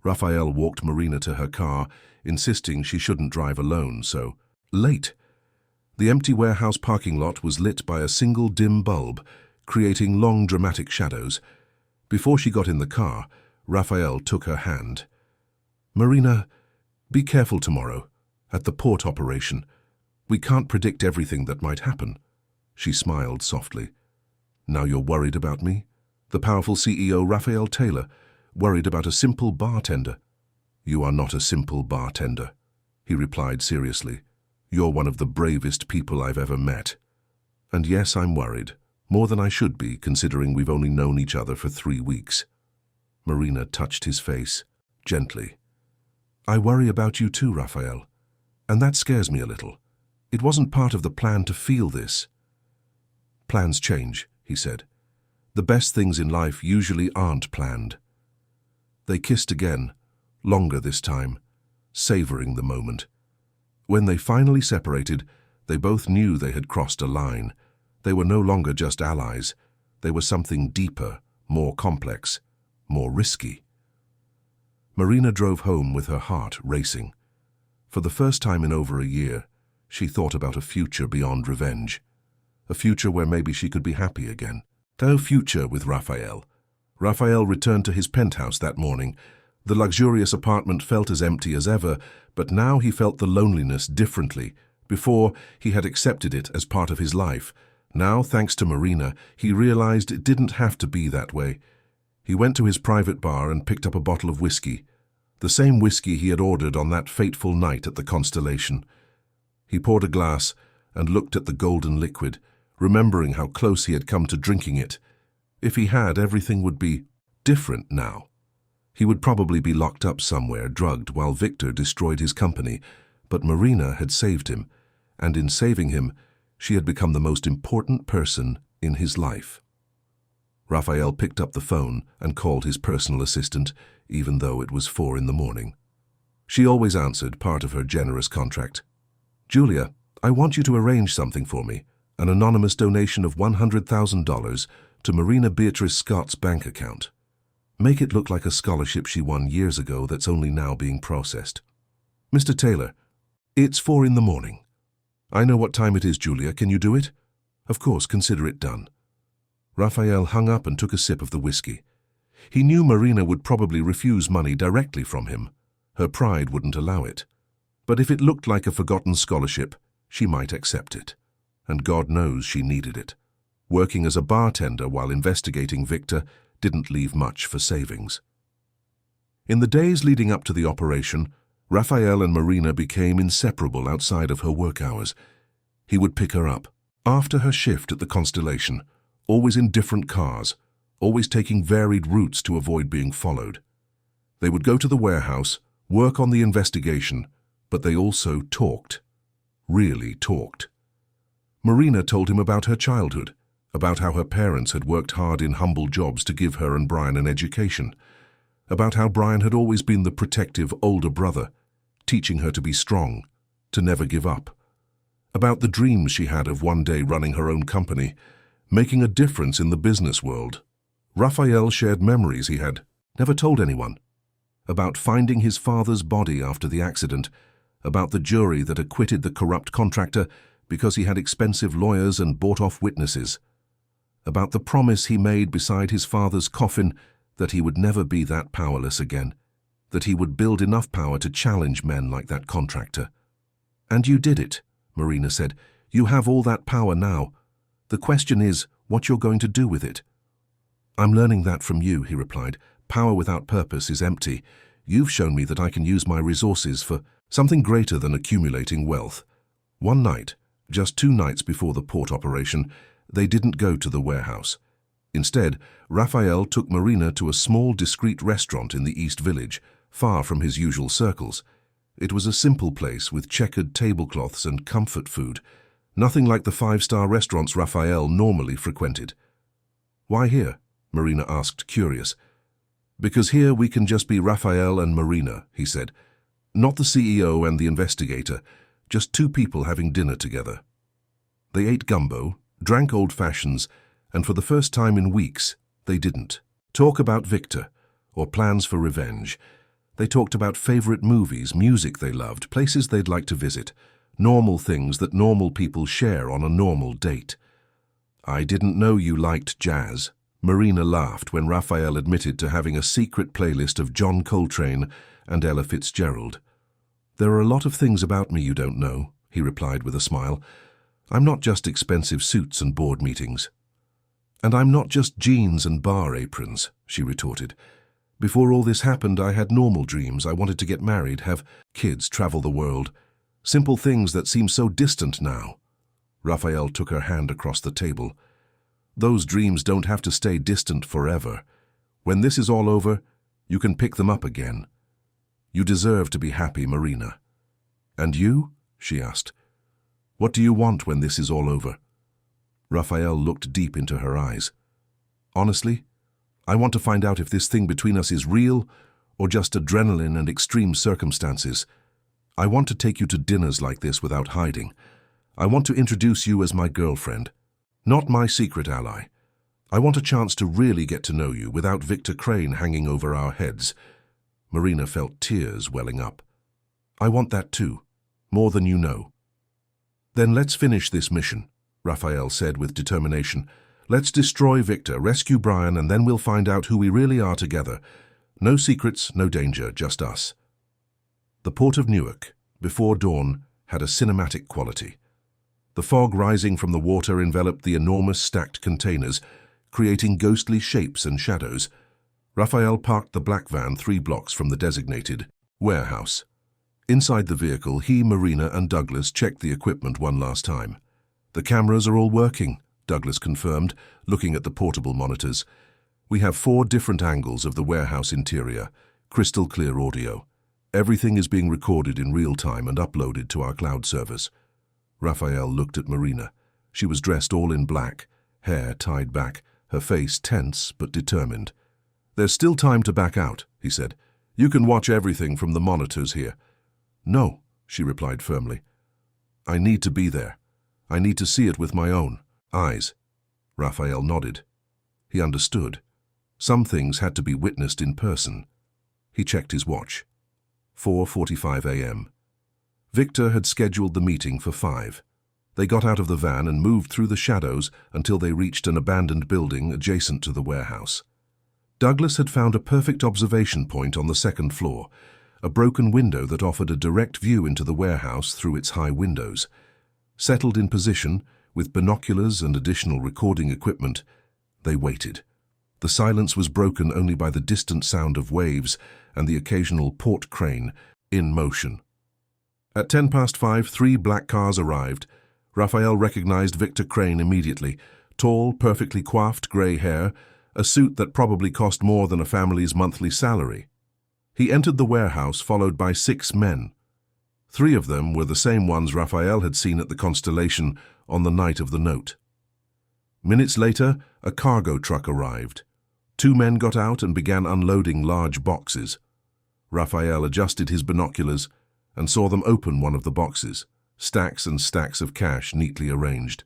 Speaker 1: Raphael walked Marina to her car, insisting she shouldn't drive alone, so late. The empty warehouse parking lot was lit by a single dim bulb, creating long dramatic shadows. Before she got in the car, Raphael took her hand. "Marina, be careful tomorrow, at the port operation. We can't predict everything that might happen." She smiled softly. "Now you're worried about me? The powerful CEO Raphael Taylor, worried about a simple bartender." "You are not a simple bartender," he replied seriously. You're one of the bravest people I've ever met. And yes, I'm worried. More than I should be, considering we've only known each other for 3 weeks. Marina touched his face, gently. I worry about you too, Raphael. And that scares me a little. It wasn't part of the plan to feel this. Plans change, he said. The best things in life usually aren't planned. They kissed again, longer this time, savoring the moment. When they finally separated, they both knew they had crossed a line. They were no longer just allies. They were something deeper, more complex, more risky. Marina drove home with her heart racing. For the first time in over a year, she thought about a future beyond revenge. A future where maybe she could be happy again. No future with Raphael. Raphael returned to his penthouse that morning. The luxurious apartment felt as empty as ever, but now he felt the loneliness differently. Before, he had accepted it as part of his life. Now, thanks to Marina, he realized it didn't have to be that way. He went to his private bar and picked up a bottle of whiskey. The same whiskey he had ordered on that fateful night at the Constellation. He poured a glass and looked at the golden liquid, remembering how close he had come to drinking it. If he had, everything would be different now. He would probably be locked up somewhere, drugged, while Victor destroyed his company. But Marina had saved him, and in saving him, she had become the most important person in his life. Raphael picked up the phone and called his personal assistant, even though it was 4 a.m. She always answered, part of her generous contract. Julia, I want you to arrange something for me, an anonymous donation of $100,000 to Marina Beatrice Scott's bank account. Make it look like a scholarship she won years ago that's only now being processed. Mr. Taylor, it's 4 a.m. I know what time it is, Julia. Can you do it? Of course, consider it done. Raphael hung up and took a sip of the whiskey. He knew Marina would probably refuse money directly from him. Her pride wouldn't allow it. But if it looked like a forgotten scholarship, she might accept it. And God knows she needed it. Working as a bartender while investigating Victor didn't leave much for savings. In the days leading up to the operation, Raphael and Marina became inseparable outside of her work hours. He would pick her up, after her shift at the Constellation, always in different cars, always taking varied routes to avoid being followed. They would go to the warehouse, work on the investigation, but they also talked. Really talked. Marina told him about her childhood, about how her parents had worked hard in humble jobs to give her and Brian an education, about how Brian had always been the protective older brother, teaching her to be strong, to never give up, about the dreams she had of one day running her own company, making a difference in the business world. Raphael shared memories he had never told anyone, about finding his father's body after the accident, about the jury that acquitted the corrupt contractor because he had expensive lawyers and bought off witnesses, about the promise he made beside his father's coffin that he would never be that powerless again, that he would build enough power to challenge men like that contractor. And you did it, Marina said. You have all that power now. The question is what you're going to do with it. I'm learning that from you, he replied. Power without purpose is empty. You've shown me that I can use my resources for something greater than accumulating wealth. One night, just 2 nights before the port operation, they didn't go to the warehouse. Instead, Raphael took Marina to a small, discreet restaurant in the East Village, far from his usual circles. It was a simple place with checkered tablecloths and comfort food, nothing like the 5-star restaurants Raphael normally frequented. Why here? Marina asked, curious. Because here we can just be Raphael and Marina, he said. Not the CEO and the investigator, just 2 people having dinner together. They ate gumbo, drank old fashions, and for the first time in weeks, they didn't talk about Victor or plans for revenge. They talked about favorite movies, music they loved, places they'd like to visit, normal things that normal people share on a normal date. I didn't know you liked jazz. Marina laughed when Raphael admitted to having a secret playlist of John Coltrane and Ella Fitzgerald. There are a lot of things about me you don't know, he replied with a smile. I'm not just expensive suits and board meetings. And I'm not just jeans and bar aprons, she retorted. Before all this happened, I had normal dreams. I wanted to get married, have kids, travel the world. Simple things that seem so distant now. Raphael took her hand across the table. Those dreams don't have to stay distant forever. When this is all over, you can pick them up again. You deserve to be happy, Marina. And you? She asked. What do you want when this is all over? Raphael looked deep into her eyes. Honestly, I want to find out if this thing between us is real or just adrenaline and extreme circumstances. I want to take you to dinners like this without hiding. I want to introduce you as my girlfriend, not my secret ally. I want a chance to really get to know you without Victor Crane hanging over our heads. Marina felt tears welling up. I want that too, more than you know. Then let's finish this mission, Raphael said with determination. Let's destroy Victor, rescue Brian, and then we'll find out who we really are together. No secrets, no danger, just us. The port of Newark, before dawn, had a cinematic quality. The fog rising from the water enveloped the enormous stacked containers, creating ghostly shapes and shadows. Raphael parked the black van 3 blocks from the designated warehouse. Inside the vehicle, he, Marina, and Douglas checked the equipment one last time. The cameras are all working, Douglas confirmed, looking at the portable monitors. We have 4 different angles of the warehouse interior, crystal clear audio. Everything is being recorded in real time and uploaded to our cloud servers. Raphael looked at Marina. She was dressed all in black, hair tied back, her face tense but determined. There's still time to back out, he said. You can watch everything from the monitors here. No, she replied firmly. I need to be there. I need to see it with my own eyes. Raphael nodded. He understood. Some things had to be witnessed in person. He checked his watch. 4:45 a.m. Victor had scheduled the meeting for 5. They got out of the van and moved through the shadows until they reached an abandoned building adjacent to the warehouse. Douglas had found a perfect observation point on the 2nd floor, a broken window that offered a direct view into the warehouse through its high windows. Settled in position, with binoculars and additional recording equipment, they waited. The silence was broken only by the distant sound of waves and the occasional port crane in motion. At 5:10, 3 black cars arrived. Raphael recognized Victor Crane immediately. Tall, perfectly coiffed grey hair, a suit that probably cost more than a family's monthly salary. He entered the warehouse followed by 6 men. 3 of them were the same ones Raphael had seen at the Constellation on the night of the note. Minutes later, a cargo truck arrived. 2 men got out and began unloading large boxes. Raphael adjusted his binoculars and saw them open one of the boxes, stacks and stacks of cash neatly arranged.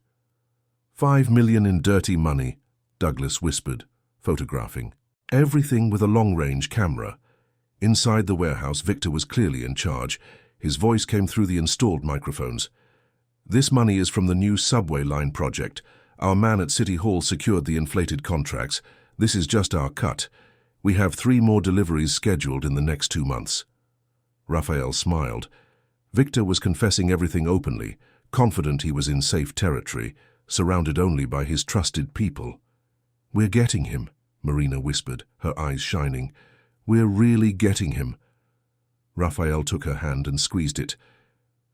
Speaker 1: $5 million in dirty money, Douglas whispered, photographing. Everything with a long-range camera. Inside the warehouse, Victor was clearly in charge. His voice came through the installed microphones. This money is from the new subway line project. Our man at City Hall secured the inflated contracts. This is just our cut. We have 3 more deliveries scheduled in the next 2 months. Raphael smiled. Victor was confessing everything openly, confident he was in safe territory, surrounded only by his trusted people. We're getting him, Marina whispered, her eyes shining. We're really getting him. Raphael took her hand and squeezed it.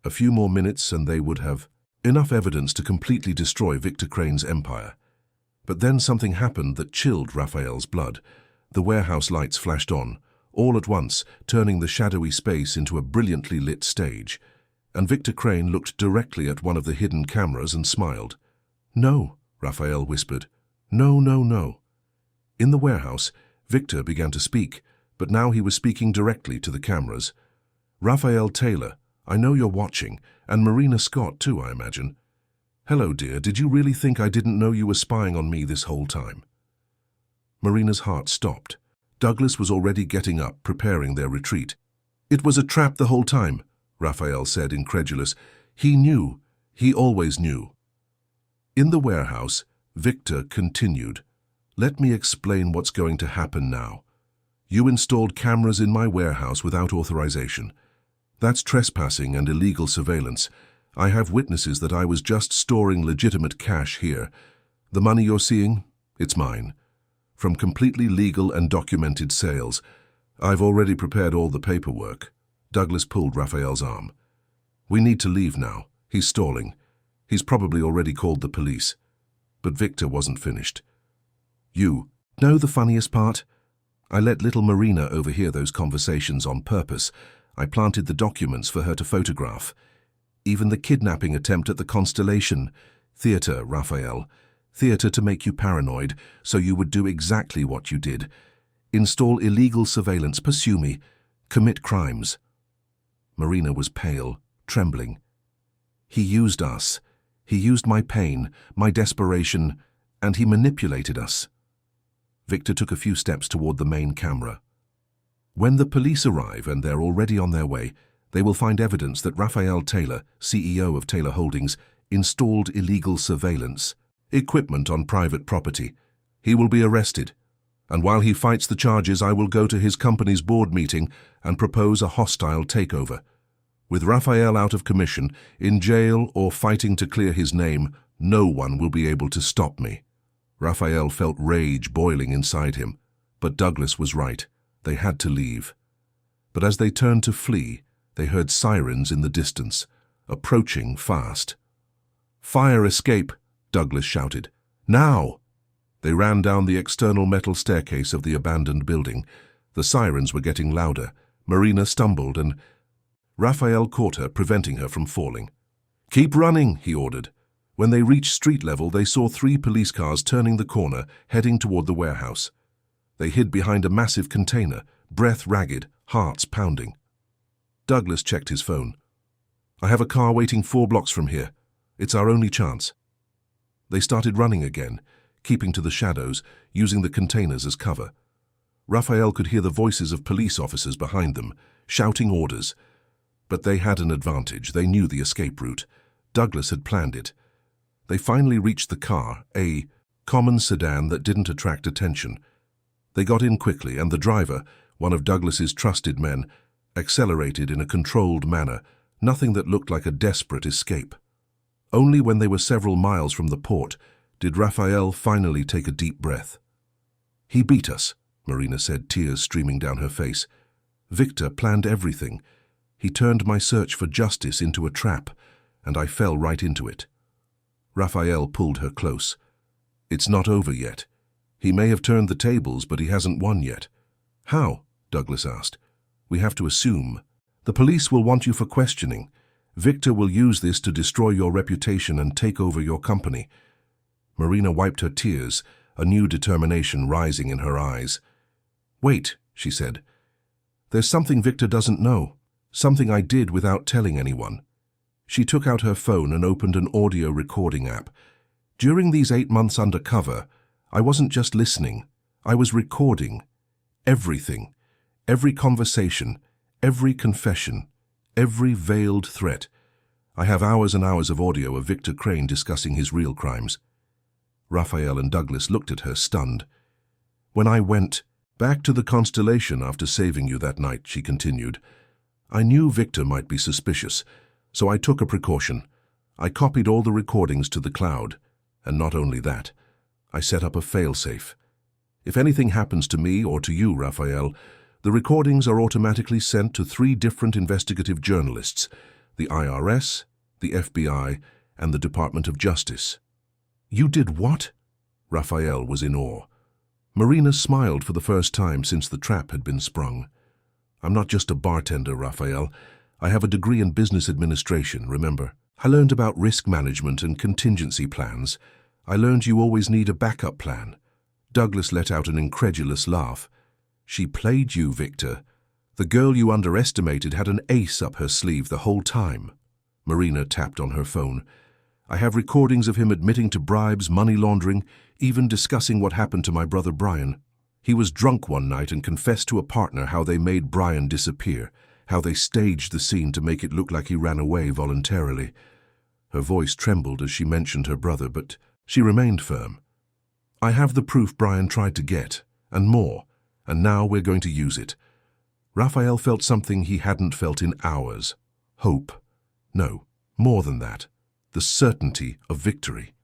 Speaker 1: A few more minutes and they would have enough evidence to completely destroy Victor Crane's empire. But then something happened that chilled Raphael's blood. The warehouse lights flashed on, all at once, turning the shadowy space into a brilliantly lit stage. And Victor Crane looked directly at one of the hidden cameras and smiled. No, Raphael whispered. No, no, no. In the warehouse, Victor began to speak, but now he was speaking directly to the cameras. Raphael Taylor, I know you're watching, and Marina Scott too, I imagine. Hello, dear, did you really think I didn't know you were spying on me this whole time? Marina's heart stopped. Douglas was already getting up, preparing their retreat. It was a trap the whole time, Raphael said, incredulous. He knew. He always knew. In the warehouse, Victor continued. Let me explain what's going to happen now. You installed cameras in my warehouse without authorization. That's trespassing and illegal surveillance. I have witnesses that I was just storing legitimate cash here. The money you're seeing, it's mine. From completely legal and documented sales. I've already prepared all the paperwork. Douglas pulled Raphael's arm. We need to leave now. He's stalling. He's probably already called the police. But Victor wasn't finished. You know the funniest part? I let little Marina overhear those conversations on purpose. I planted the documents for her to photograph. Even the kidnapping attempt at the Constellation. Theater, Raphael. Theater to make you paranoid, so you would do exactly what you did. Install illegal surveillance, pursue me, commit crimes. Marina was pale, trembling. He used us. He used my pain, my desperation, and he manipulated us. Victor took a few steps toward the main camera. When the police arrive, and they're already on their way, they will find evidence that Raphael Taylor, CEO of Taylor Holdings, installed illegal surveillance, equipment on private property. He will be arrested, and while he fights the charges, I will go to his company's board meeting and propose a hostile takeover. With Raphael out of commission, in jail or fighting to clear his name, no one will be able to stop me. Raphael felt rage boiling inside him, but Douglas was right. They had to leave. But as they turned to flee, they heard sirens in the distance, approaching fast. "Fire escape!" Douglas shouted. "Now!" They ran down the external metal staircase of the abandoned building. The sirens were getting louder. Marina stumbled and Raphael caught her, preventing her from falling. "Keep running," he ordered. When they reached street level, they saw 3 police cars turning the corner, heading toward the warehouse. They hid behind a massive container, breath ragged, hearts pounding. Douglas checked his phone. "I have a car waiting 4 blocks from here. It's our only chance." They started running again, keeping to the shadows, using the containers as cover. Raphael could hear the voices of police officers behind them, shouting orders. But they had an advantage. They knew the escape route. Douglas had planned it. They finally reached the car, a common sedan that didn't attract attention. They got in quickly, and the driver, one of Douglas's trusted men, accelerated in a controlled manner, nothing that looked like a desperate escape. Only when they were several miles from the port did Raphael finally take a deep breath. "He beat us," Marina said, tears streaming down her face. "Victor planned everything. He turned my search for justice into a trap, and I fell right into it." Raphael pulled her close. "It's not over yet. He may have turned the tables, but he hasn't won yet." "How?" Douglas asked. "We have to assume. The police will want you for questioning. Victor will use this to destroy your reputation and take over your company." Marina wiped her tears, a new determination rising in her eyes. "Wait," she said. "There's something Victor doesn't know. Something I did without telling anyone." She took out her phone and opened an audio recording app. "During these 8 months undercover, I wasn't just listening. I was recording. Everything. Every conversation. Every confession. Every veiled threat. I have hours and hours of audio of Victor Crane discussing his real crimes." Raphael and Douglas looked at her, stunned. "When I went back to the Constellation after saving you that night," she continued, "I knew Victor might be suspicious, so I took a precaution. I copied all the recordings to the cloud, and not only that, I set up a failsafe. If anything happens to me or to you, Raphael, the recordings are automatically sent to 3 different investigative journalists, the IRS, the FBI, and the Department of Justice." "You did what?" Raphael was in awe. Marina smiled for the first time since the trap had been sprung. "I'm not just a bartender, Raphael. I have a degree in business administration, remember? I learned about risk management and contingency plans. I learned you always need a backup plan." Douglas let out an incredulous laugh. "She played you, Victor. The girl you underestimated had an ace up her sleeve the whole time." Marina tapped on her phone. "I have recordings of him admitting to bribes, money laundering, even discussing what happened to my brother Brian. He was drunk one night and confessed to a partner how they made Brian disappear, how they staged the scene to make it look like he ran away voluntarily." Her voice trembled as she mentioned her brother, but she remained firm. "I have the proof Brian tried to get, and more, and now we're going to use it." Raphael felt something he hadn't felt in hours. Hope. No, more than that. The certainty of victory.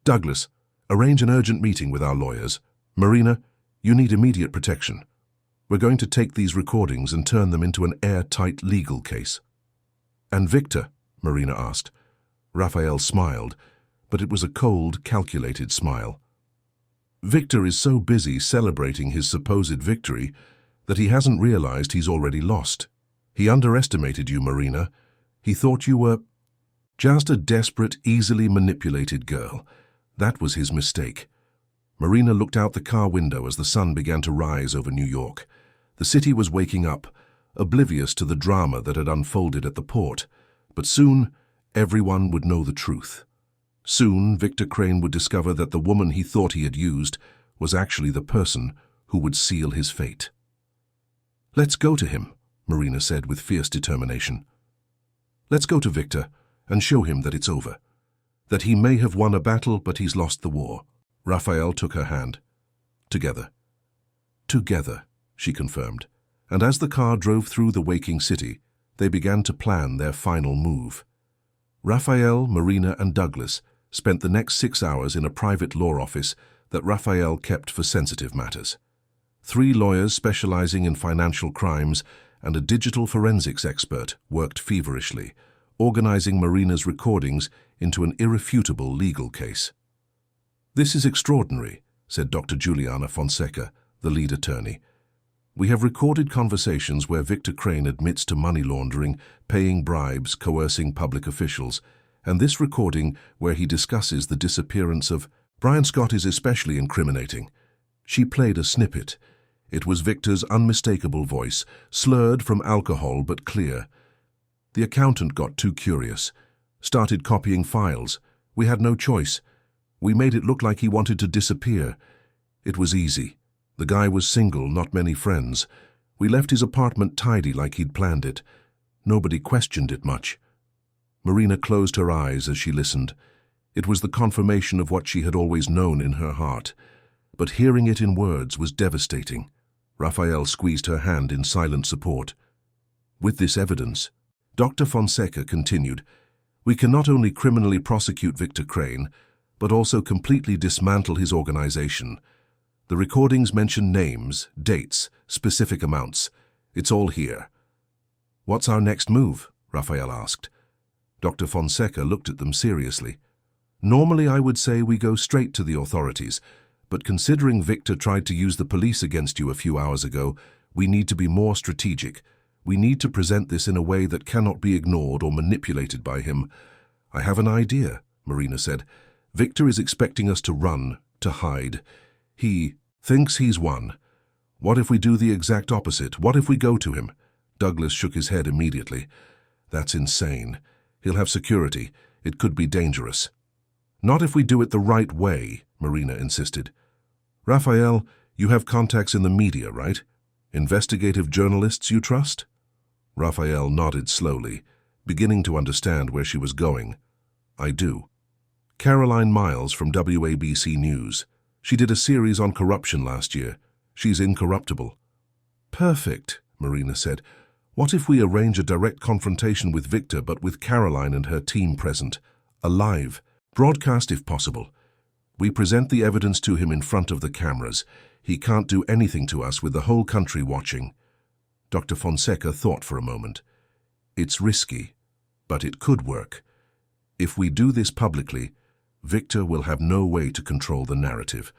Speaker 1: "Douglas, arrange an urgent meeting with our lawyers. Marina, you need immediate protection. We're going to take these recordings and turn them into an airtight legal case." And Victor? Marina asked. Raphael smiled, but it was a cold, calculated smile. Victor is so busy celebrating his supposed victory that he hasn't realized he's already lost. He underestimated you, Marina. He thought you were just a desperate, easily manipulated girl. That was his mistake. Marina looked out the car window as the sun began to rise over New York. The city was waking up, oblivious to the drama that had unfolded at the port. But soon, everyone would know the truth. Soon, Victor Crane would discover that the woman he thought he had used was actually the person who would seal his fate. "Let's go to him," Marina said with fierce determination. "Let's go to Victor and show him that it's over. That he may have won a battle, but he's lost the war." Raphael took her hand. "Together." "Together," she confirmed. And as the car drove through the waking city, they began to plan their final move. Raphael, Marina, and Douglas spent the next 6 hours in a private law office that Raphael kept for sensitive matters. 3 lawyers specializing in financial crimes and a digital forensics expert worked feverishly, organizing Marina's recordings into an irrefutable legal case. "This is extraordinary," said Dr. Juliana Fonseca, the lead attorney. "We have recorded conversations where Victor Crane admits to money laundering, paying bribes, coercing public officials, and this recording where he discusses the disappearance of Brian Scott is especially incriminating." She played a snippet. It was Victor's unmistakable voice, slurred from alcohol but clear. "The accountant got too curious, started copying files. We had no choice. We made it look like he wanted to disappear. It was easy. The guy was single, not many friends. We left his apartment tidy like he'd planned it. Nobody questioned it much." Marina closed her eyes as she listened. It was the confirmation of what she had always known in her heart. But hearing it in words was devastating. Raphael squeezed her hand in silent support. "With this evidence," Dr. Fonseca continued, "we can not only criminally prosecute Victor Crane, but also completely dismantle his organization. The recordings mention names, dates, specific amounts. It's all here." "What's our next move?" Raphael asked. Dr. Fonseca looked at them seriously. "Normally I would say we go straight to the authorities, but considering Victor tried to use the police against you a few hours ago, we need to be more strategic. We need to present this in a way that cannot be ignored or manipulated by him." "I have an idea," Marina said. "Victor is expecting us to run, to hide. He thinks he's won. What if we do the exact opposite? What if we go to him?" Douglas shook his head immediately. "That's insane. He'll have security. It could be dangerous." "Not if we do it the right way," Marina insisted. "Raphael, you have contacts in the media, right? Investigative journalists you trust?" Raphael nodded slowly, beginning to understand where she was going. "I do. Caroline Miles from WABC News. She did a series on corruption last year. She's incorruptible." "Perfect," Marina said. "What if we arrange a direct confrontation with Victor, but with Caroline and her team present? A live broadcast if possible. We present the evidence to him in front of the cameras. He can't do anything to us with the whole country watching." Dr. Fonseca thought for a moment. "It's risky, but it could work. If we do this publicly, Victor will have no way to control the narrative.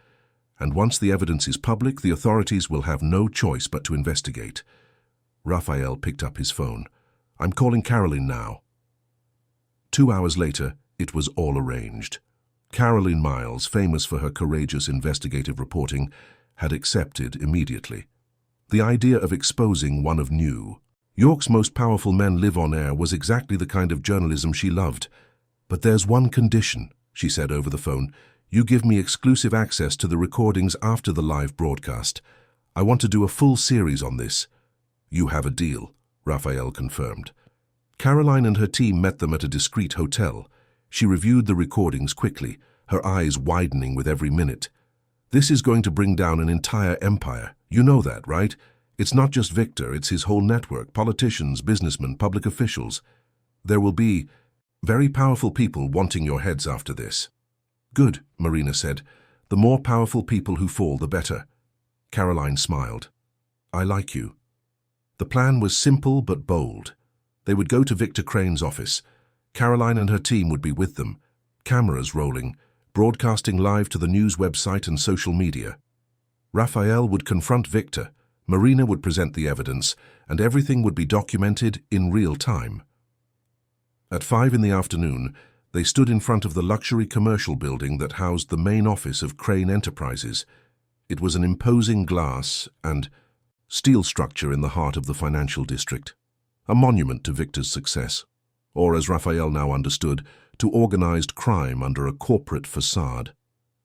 Speaker 1: And once the evidence is public, the authorities will have no choice but to investigate." Raphael picked up his phone. "I'm calling Caroline now." 2 hours later, it was all arranged. Caroline Miles, famous for her courageous investigative reporting, had accepted immediately. The idea of exposing one of New York's most powerful men live on air was exactly the kind of journalism she loved. "But there's one condition," she said over the phone. "You give me exclusive access to the recordings after the live broadcast. I want to do a full series on this." "You have a deal," Raphael confirmed. Caroline and her team met them at a discreet hotel. She reviewed the recordings quickly, her eyes widening with every minute. "This is going to bring down an entire empire. You know that, right? It's not just Victor, it's his whole network, politicians, businessmen, public officials. There will be very powerful people wanting your heads after this." "Good," Marina said. "The more powerful people who fall, the better." Caroline smiled. "I like you." The plan was simple but bold. They would go to Victor Crane's office. Caroline and her team would be with them, cameras rolling, broadcasting live to the news website and social media. Raphael would confront Victor, Marina would present the evidence, and everything would be documented in real time. At 5 in the afternoon, they stood in front of the luxury commercial building that housed the main office of Crane Enterprises. It was an imposing glass and steel structure in the heart of the financial district, a monument to Victor's success, or as Raphael now understood, to organized crime under a corporate facade.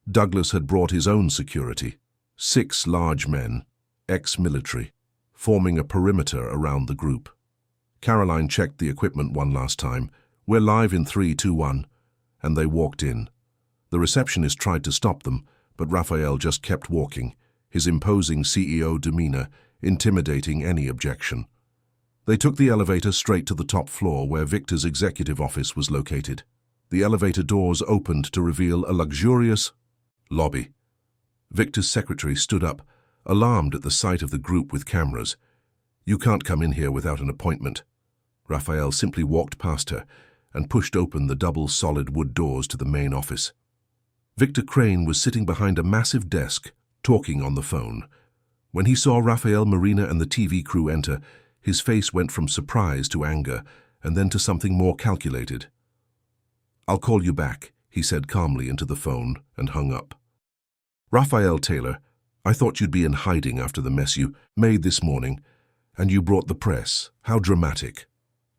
Speaker 1: Douglas had brought his own security, 6 large men, ex-military, forming a perimeter around the group. Caroline checked the equipment one last time. "We're live in 3, 2, 1, and they walked in. The receptionist tried to stop them, but Raphael just kept walking, his imposing CEO demeanor intimidating any objection. They took the elevator straight to the top floor where Victor's executive office was located. The elevator doors opened to reveal a luxurious lobby. Victor's secretary stood up, alarmed at the sight of the group with cameras. "You can't come in here without an appointment." Raphael simply walked past her and pushed open the double solid wood doors to the main office. Victor Crane was sitting behind a massive desk, talking on the phone. When he saw Raphael, Marina, and the TV crew enter, his face went from surprise to anger, and then to something more calculated. "I'll call you back," he said calmly into the phone and hung up. "Raphael Taylor, I thought you'd be in hiding after the mess you made this morning, and you brought the press. How dramatic."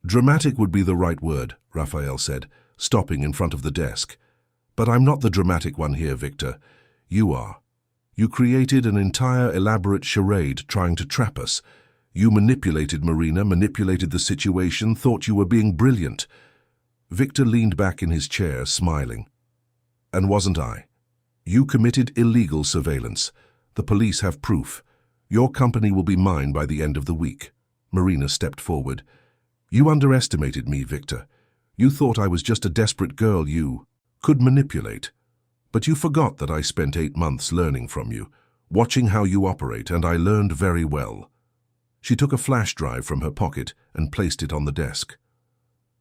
Speaker 1: "Dramatic would be the right word," Raphael said, stopping in front of the desk. "But I'm not the dramatic one here, Victor. You are. You created an entire elaborate charade trying to trap us. You manipulated Marina, manipulated the situation, thought you were being brilliant." Victor leaned back in his chair, smiling. "And wasn't I? You committed illegal surveillance. The police have proof. Your company will be mine by the end of the week." Marina stepped forward. "You underestimated me, Victor. You thought I was just a desperate girl you could manipulate. But you forgot that I spent 8 months learning from you, watching how you operate, and I learned very well." She took a flash drive from her pocket and placed it on the desk.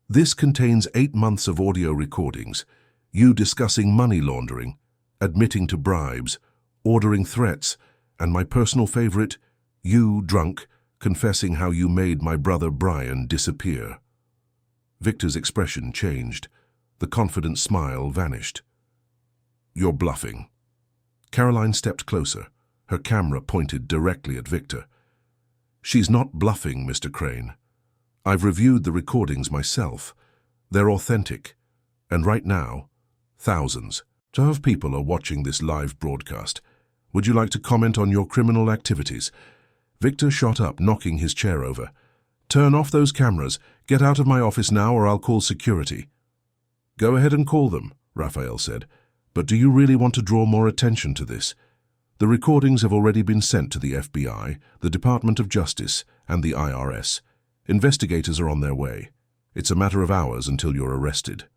Speaker 1: "This contains 8 months of audio recordings, you discussing money laundering, admitting to bribes, ordering threats, and my personal favorite, you, drunk, confessing how you made my brother Brian disappear." Victor's expression changed. The confident smile vanished. "You're bluffing." Caroline stepped closer, her camera pointed directly at Victor. "She's not bluffing, Mr. Crane. I've reviewed the recordings myself. They're authentic. And right now, thousands of people are watching this live broadcast. Would you like to comment on your criminal activities?" Victor shot up, knocking his chair over. "Turn off those cameras. Get out of my office now or I'll call security." "Go ahead and call them," Raphael said. "But do you really want to draw more attention to this? The recordings have already been sent to the FBI, the Department of Justice, and the IRS. Investigators are on their way. It's a matter of hours until you're arrested."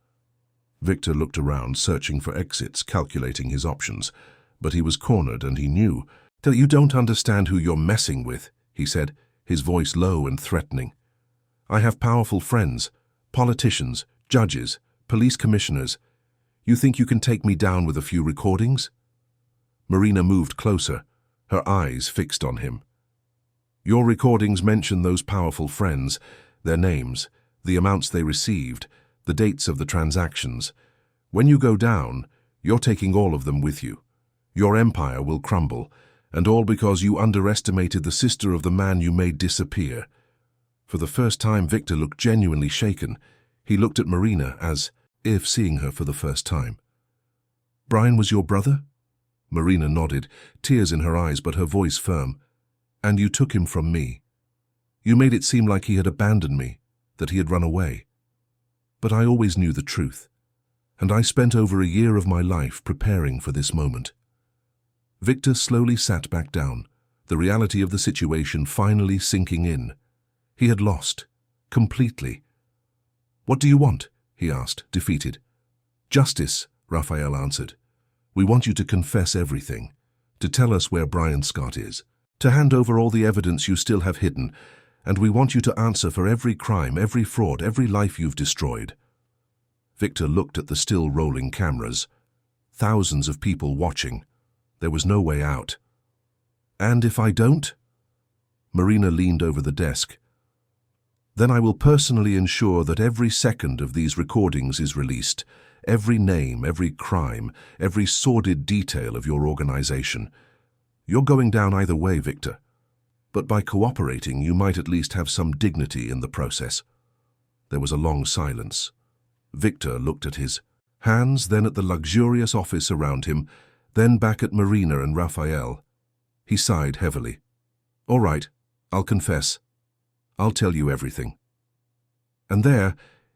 Speaker 1: Victor looked around, searching for exits, calculating his options. But he was cornered, and he knew. "You don't understand who you're messing with," he said, his voice low and threatening. "I have powerful friends, politicians, judges, police commissioners. You think you can take me down with a few recordings?" Marina moved closer, her eyes fixed on him. "Your recordings mention those powerful friends, their names, the amounts they received, the dates of the transactions. When you go down, you're taking all of them with you. Your empire will crumble, and all because you underestimated the sister of the man you made disappear." For the first time, Victor looked genuinely shaken. He looked at Marina as if seeing her for the first time. "Brian was your brother?" Marina nodded, tears in her eyes but her voice firm. "And you took him from me. You made it seem like he had abandoned me, that he had run away. But I always knew the truth, and I spent over a year of my life preparing for this moment." Victor slowly sat back down, the reality of the situation finally sinking in. He had lost, completely. "What do you want?" he asked, defeated. "Justice," Raphael answered. "We want you to confess everything, to tell us where Brian Scott is, to hand over all the evidence you still have hidden, And we want you to answer for every crime, every fraud, every life you've destroyed." Victor looked at the still rolling cameras. Thousands of people watching. There was no way out. "And if I don't?" Marina leaned over the desk. "Then I will personally ensure that every second of these recordings is released. Every name, every crime, every sordid detail of your organization. You're going down either way, Victor. But by cooperating, you might at least have some dignity in the process." There was a long silence. Victor looked at his hands, then at the luxurious office around him, then back at Marina and Raphael. He sighed heavily. "All right, I'll confess. I'll tell you everything." And there,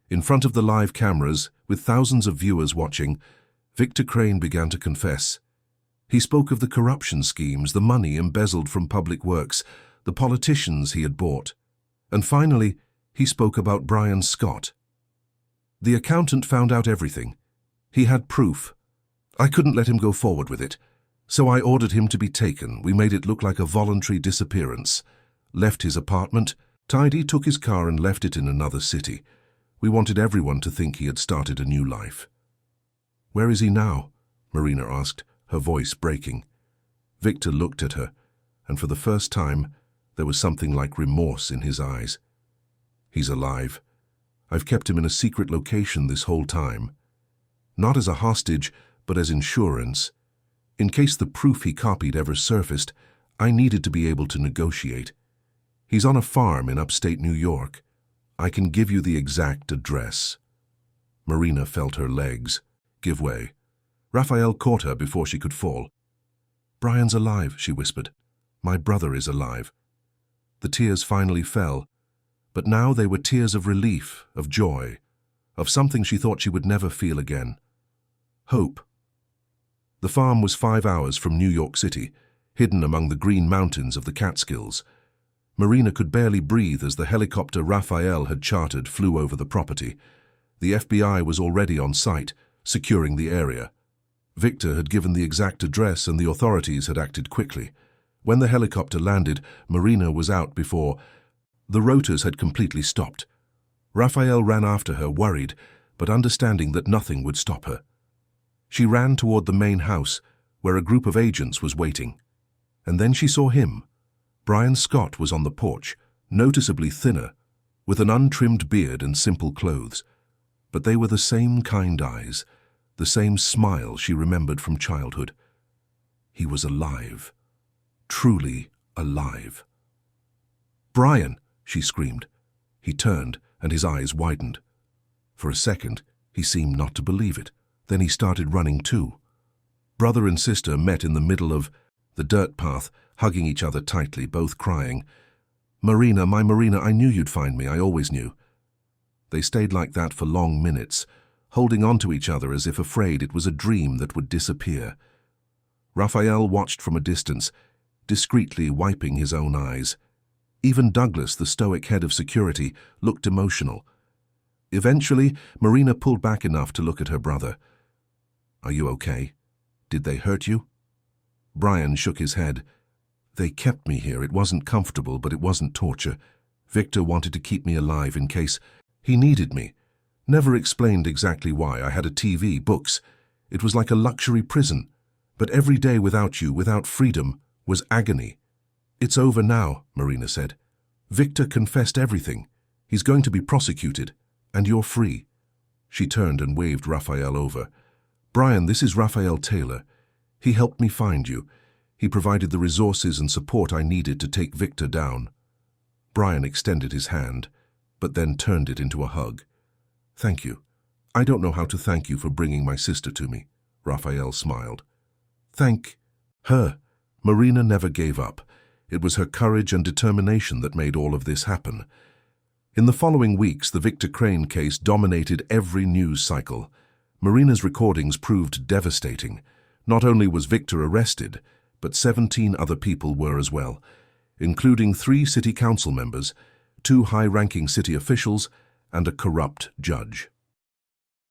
Speaker 1: in front of the live cameras, with thousands of viewers watching, Victor Crane began to confess. He spoke of the corruption schemes, the money embezzled from public works, the politicians he had bought. And finally, he spoke about Brian Scott. "The accountant found out everything. He had proof. I couldn't let him go forward with it. So I ordered him to be taken. We made it look like a voluntary disappearance. Left his apartment, tidy, took his car and left it in another city. We wanted everyone to think he had started a new life." "Where is he now?" Marina asked, her voice breaking. Victor looked at her, and for the first time, there was something like remorse in his eyes. "He's alive. I've kept him in a secret location this whole time. Not as a hostage, but as insurance. In case the proof he copied ever surfaced, I needed to be able to negotiate. He's on a farm in upstate New York. I can give you the exact address." Marina felt her legs give way. Raphael caught her before she could fall. "Brian's alive," she whispered. "My brother is alive." The tears finally fell, but now they were tears of relief, of joy, of something she thought she would never feel again. Hope. The farm was 5 hours from New York City, hidden among the green mountains of the Catskills. Marina could barely breathe as the helicopter Raphael had chartered flew over the property. The FBI was already on site, securing the area. Victor had given the exact address and the authorities had acted quickly. When the helicopter landed, Marina was out before the rotors had completely stopped. Raphael ran after her, worried, but understanding that nothing would stop her. She ran toward the main house, where a group of agents was waiting. And then she saw him. Brian Scott was on the porch, noticeably thinner, with an untrimmed beard and simple clothes. But they were the same kind eyes, the same smile she remembered from childhood. He was alive. Truly alive. "Brian!" she screamed. He turned, and his eyes widened. For a second, he seemed not to believe it. Then he started running too. Brother and sister met in the middle of the dirt path, hugging each other tightly, both crying. "Marina, my Marina, I knew you'd find me, I always knew." They stayed like that for long minutes, holding on to each other as if afraid it was a dream that would disappear. Raphael watched from a distance, discreetly wiping his own eyes. Even Douglas, the stoic head of security, looked emotional. Eventually, Marina pulled back enough to look at her brother. "Are you okay? Did they hurt you?" Brian shook his head. "They kept me here. It wasn't comfortable, but it wasn't torture. Victor wanted to keep me alive in case he needed me. Never explained exactly why. I had a TV, books. It was like a luxury prison. But every day without you, without freedom, was agony." "It's over now," Marina said. "Victor confessed everything. He's going to be prosecuted, and you're free." She turned and waved Raphael over. "Brian, this is Raphael Taylor. He helped me find you. He provided the resources and support I needed to take Victor down." Brian extended his hand, but then turned it into a hug. "Thank you. I don't know how to thank you for bringing my sister to me." Raphael smiled. "Thank her." Marina never gave up. It was her courage and determination that made all of this happen. In the following weeks, the Victor Crane case dominated every news cycle. Marina's recordings proved devastating. Not only was Victor arrested, but 17 other people were as well, including 3 city council members, 2 high-ranking city officials, and a corrupt judge.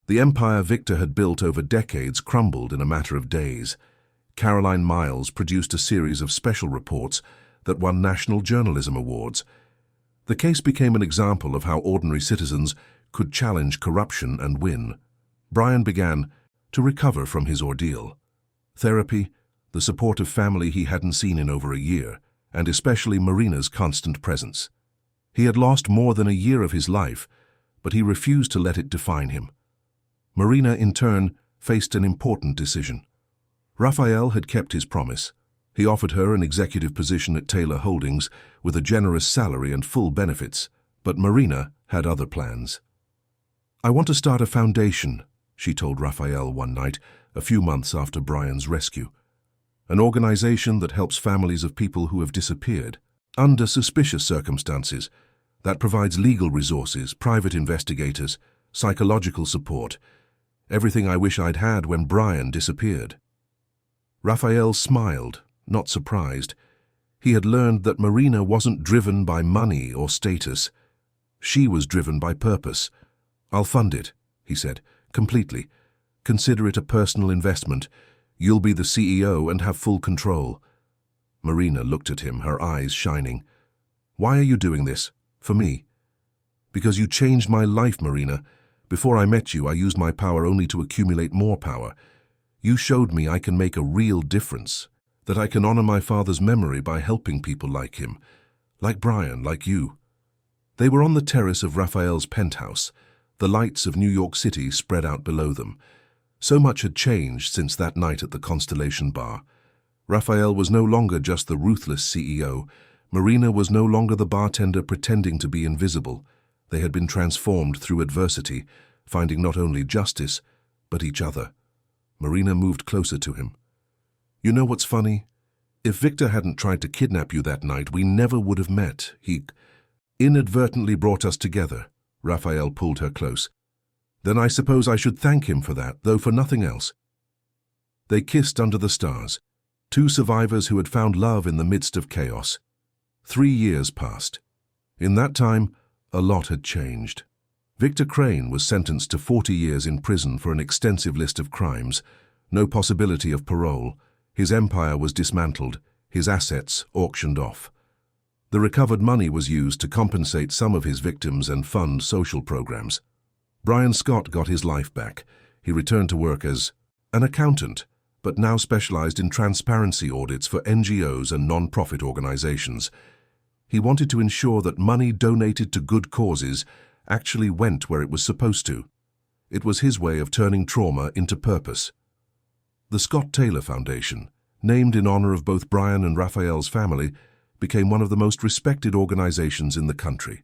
Speaker 1: The empire Victor had built over decades crumbled in a matter of days. Caroline Miles produced a series of special reports that won national journalism awards. The case became an example of how ordinary citizens could challenge corruption and win. Brian began to recover from his ordeal. Therapy, the supportive family he hadn't seen in over a year, and especially Marina's constant presence. He had lost more than a year of his life, but he refused to let it define him. Marina, in turn, faced an important decision. Raphael had kept his promise. He offered her an executive position at Taylor Holdings with a generous salary and full benefits, but Marina had other plans. "I want to start a foundation," she told Raphael one night, a few months after Brian's rescue. "An organization that helps families of people who have disappeared, under suspicious circumstances, that provides legal resources, private investigators, psychological support, everything I wish I'd had when Brian disappeared." Raphael smiled, not surprised. He had learned that Marina wasn't driven by money or status. She was driven by purpose. "I'll fund it," he said, "completely. Consider it a personal investment. You'll be the CEO and have full control." Marina looked at him, her eyes shining. "Why are you doing this? For me?" "Because you changed my life, Marina. Before I met you, I used my power only to accumulate more power. You showed me I can make a real difference, that I can honor my father's memory by helping people like him, like Brian, like you." They were on the terrace of Raphael's penthouse, the lights of New York City spread out below them. So much had changed since that night at the Constellation Bar. Raphael was no longer just the ruthless CEO. Marina was no longer the bartender pretending to be invisible. They had been transformed through adversity, finding not only justice, but each other. Marina moved closer to him. "You know what's funny? If Victor hadn't tried to kidnap you that night, we never would have met. He inadvertently brought us together." Raphael pulled her close. "Then I suppose I should thank him for that, though for nothing else." They kissed under the stars, two survivors who had found love in the midst of chaos. 3 years passed. In that time, a lot had changed. Victor Crane was sentenced to 40 years in prison for an extensive list of crimes, no possibility of parole. His empire was dismantled, his assets auctioned off. The recovered money was used to compensate some of his victims and fund social programs. Brian Scott got his life back. He returned to work as an accountant, but now specialized in transparency audits for NGOs and non-profit organizations. He wanted to ensure that money donated to good causes actually went where it was supposed to. It was his way of turning trauma into purpose. The Scott Taylor Foundation, named in honor of both Brian and Raphael's family, became one of the most respected organizations in the country.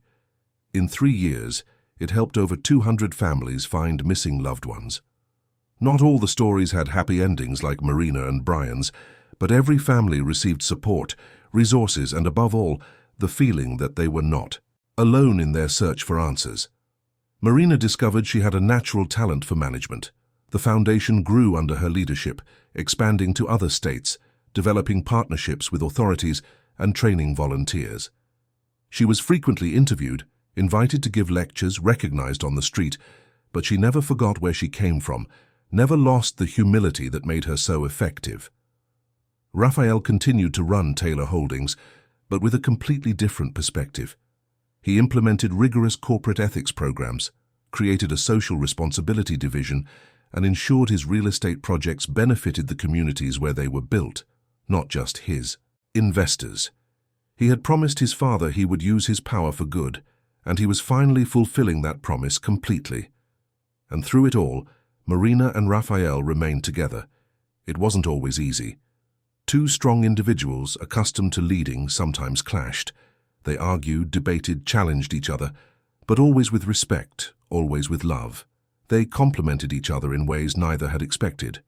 Speaker 1: In 3 years, it helped over 200 families find missing loved ones. Not all the stories had happy endings like Marina and Brian's, but every family received support, resources, and above all, the feeling that they were not alone in their search for answers. Marina discovered she had a natural talent for management. The foundation grew under her leadership, expanding to other states, developing partnerships with authorities, and training volunteers. She was frequently interviewed, invited to give lectures, recognized on the street, but she never forgot where she came from, never lost the humility that made her so effective. Raphael continued to run Taylor Holdings, but with a completely different perspective. He implemented rigorous corporate ethics programs, created a social responsibility division, and ensured his real estate projects benefited the communities where they were built, not just his. Investors. He had promised his father he would use his power for good, and he was finally fulfilling that promise completely. And through it all, Marina and Raphael remained together. It wasn't always easy. Two strong individuals, accustomed to leading, sometimes clashed. They argued, debated, challenged each other, but always with respect, always with love. They complemented each other in ways neither had expected.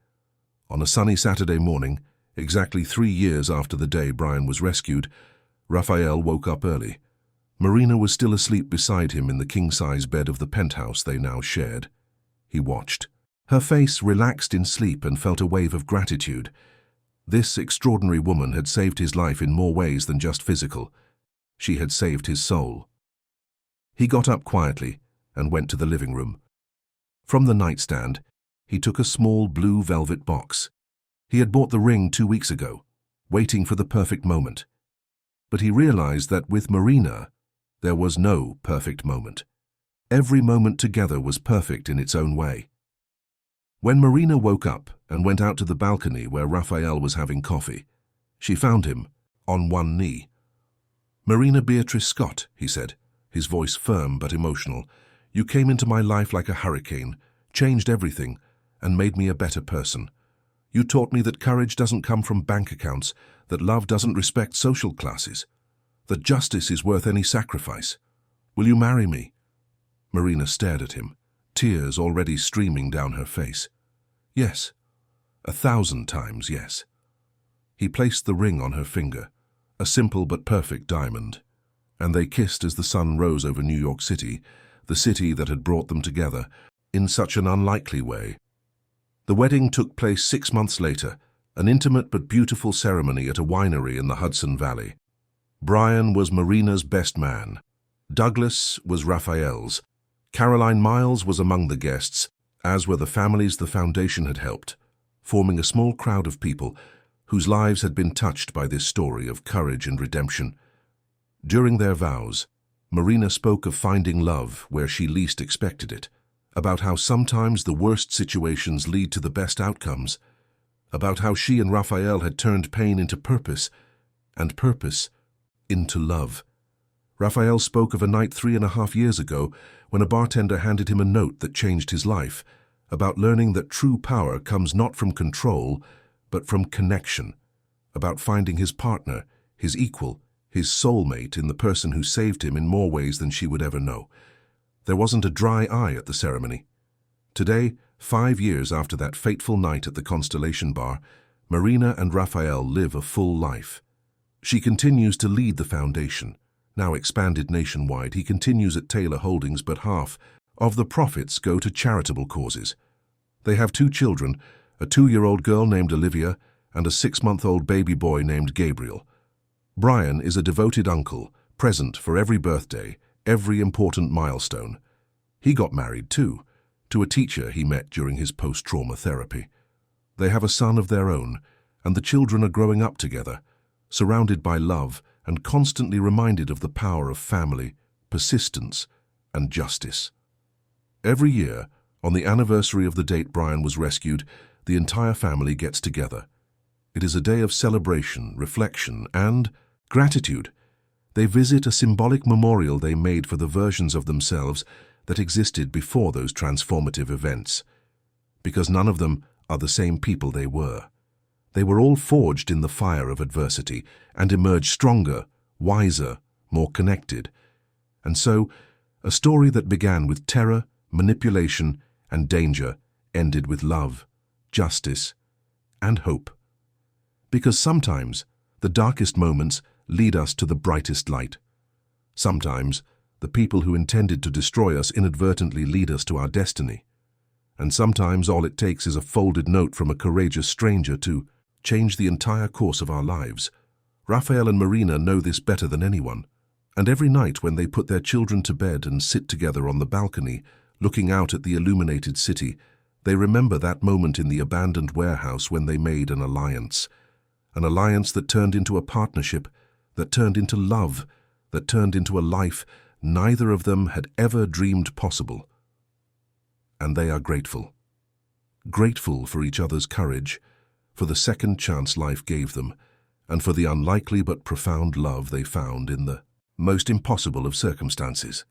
Speaker 1: On a sunny Saturday morning, exactly 3 years after the day Brian was rescued, Raphael woke up early. Marina was still asleep beside him in the king-size bed of the penthouse they now shared. He watched. Her face relaxed in sleep and felt a wave of gratitude. This extraordinary woman had saved his life in more ways than just physical. She had saved his soul. He got up quietly and went to the living room. From the nightstand, he took a small blue velvet box. He had bought the ring 2 weeks ago, waiting for the perfect moment. But he realized that with Marina, There was no perfect moment. Every moment together was perfect in its own way. When Marina woke up and went out to the balcony where Raphael was having coffee, she found him on one knee. "Marina Beatrice Scott," he said, his voice firm but emotional, "you came into my life like a hurricane, changed everything, and made me a better person. You taught me that courage doesn't come from bank accounts, that love doesn't respect social classes, that justice is worth any sacrifice. Will you marry me?" Marina stared at him, tears already streaming down her face. "Yes. 1,000 times yes." He placed the ring on her finger, a simple but perfect diamond, and they kissed as the sun rose over New York City, the city that had brought them together, in such an unlikely way. The wedding took place 6 months later, an intimate but beautiful ceremony at a winery in the Hudson Valley. Brian was Marina's best man. Douglas was Raphael's. Caroline Miles was among the guests, as were the families the foundation had helped, forming a small crowd of people whose lives had been touched by this story of courage and redemption. During their vows, Marina spoke of finding love where she least expected it, about how sometimes the worst situations lead to the best outcomes, about how she and Raphael had turned pain into purpose, and purpose into love. Raphael spoke of a night 3.5 years ago when a bartender handed him a note that changed his life, about learning that true power comes not from control, but from connection, about finding his partner, his equal, his soulmate in the person who saved him in more ways than she would ever know. There wasn't a dry eye at the ceremony. Today, 5 years after that fateful night at the Constellation Bar, Marina and Raphael live a full life. She continues to lead the foundation. Now expanded nationwide, he continues at Taylor Holdings, but half of the profits go to charitable causes. They have 2 children, a 2-year-old girl named Olivia and a 6-month-old baby boy named Gabriel. Brian is a devoted uncle, present for every birthday, every important milestone. He got married too, to a teacher he met during his post-trauma therapy. They have a son of their own, and the children are growing up together, surrounded by love and constantly reminded of the power of family, persistence, and justice. Every year, on the anniversary of the date Brian was rescued, the entire family gets together. It is a day of celebration, reflection, and gratitude. They visit a symbolic memorial they made for the versions of themselves that existed before those transformative events, because none of them are the same people they were. They were all forged in the fire of adversity and emerged stronger, wiser, more connected. And so, a story that began with terror, manipulation, and danger ended with love, justice, and hope. Because sometimes the darkest moments lead us to the brightest light. Sometimes the people who intended to destroy us inadvertently lead us to our destiny. And sometimes all it takes is a folded note from a courageous stranger to change the entire course of our lives. Raphael and Marina know this better than anyone, and every night when they put their children to bed and sit together on the balcony, looking out at the illuminated city, they remember that moment in the abandoned warehouse when they made an alliance that turned into a partnership, that turned into love, that turned into a life neither of them had ever dreamed possible. And they are grateful. Grateful for each other's courage, for the second chance life gave them, and for the unlikely but profound love they found in the most impossible of circumstances.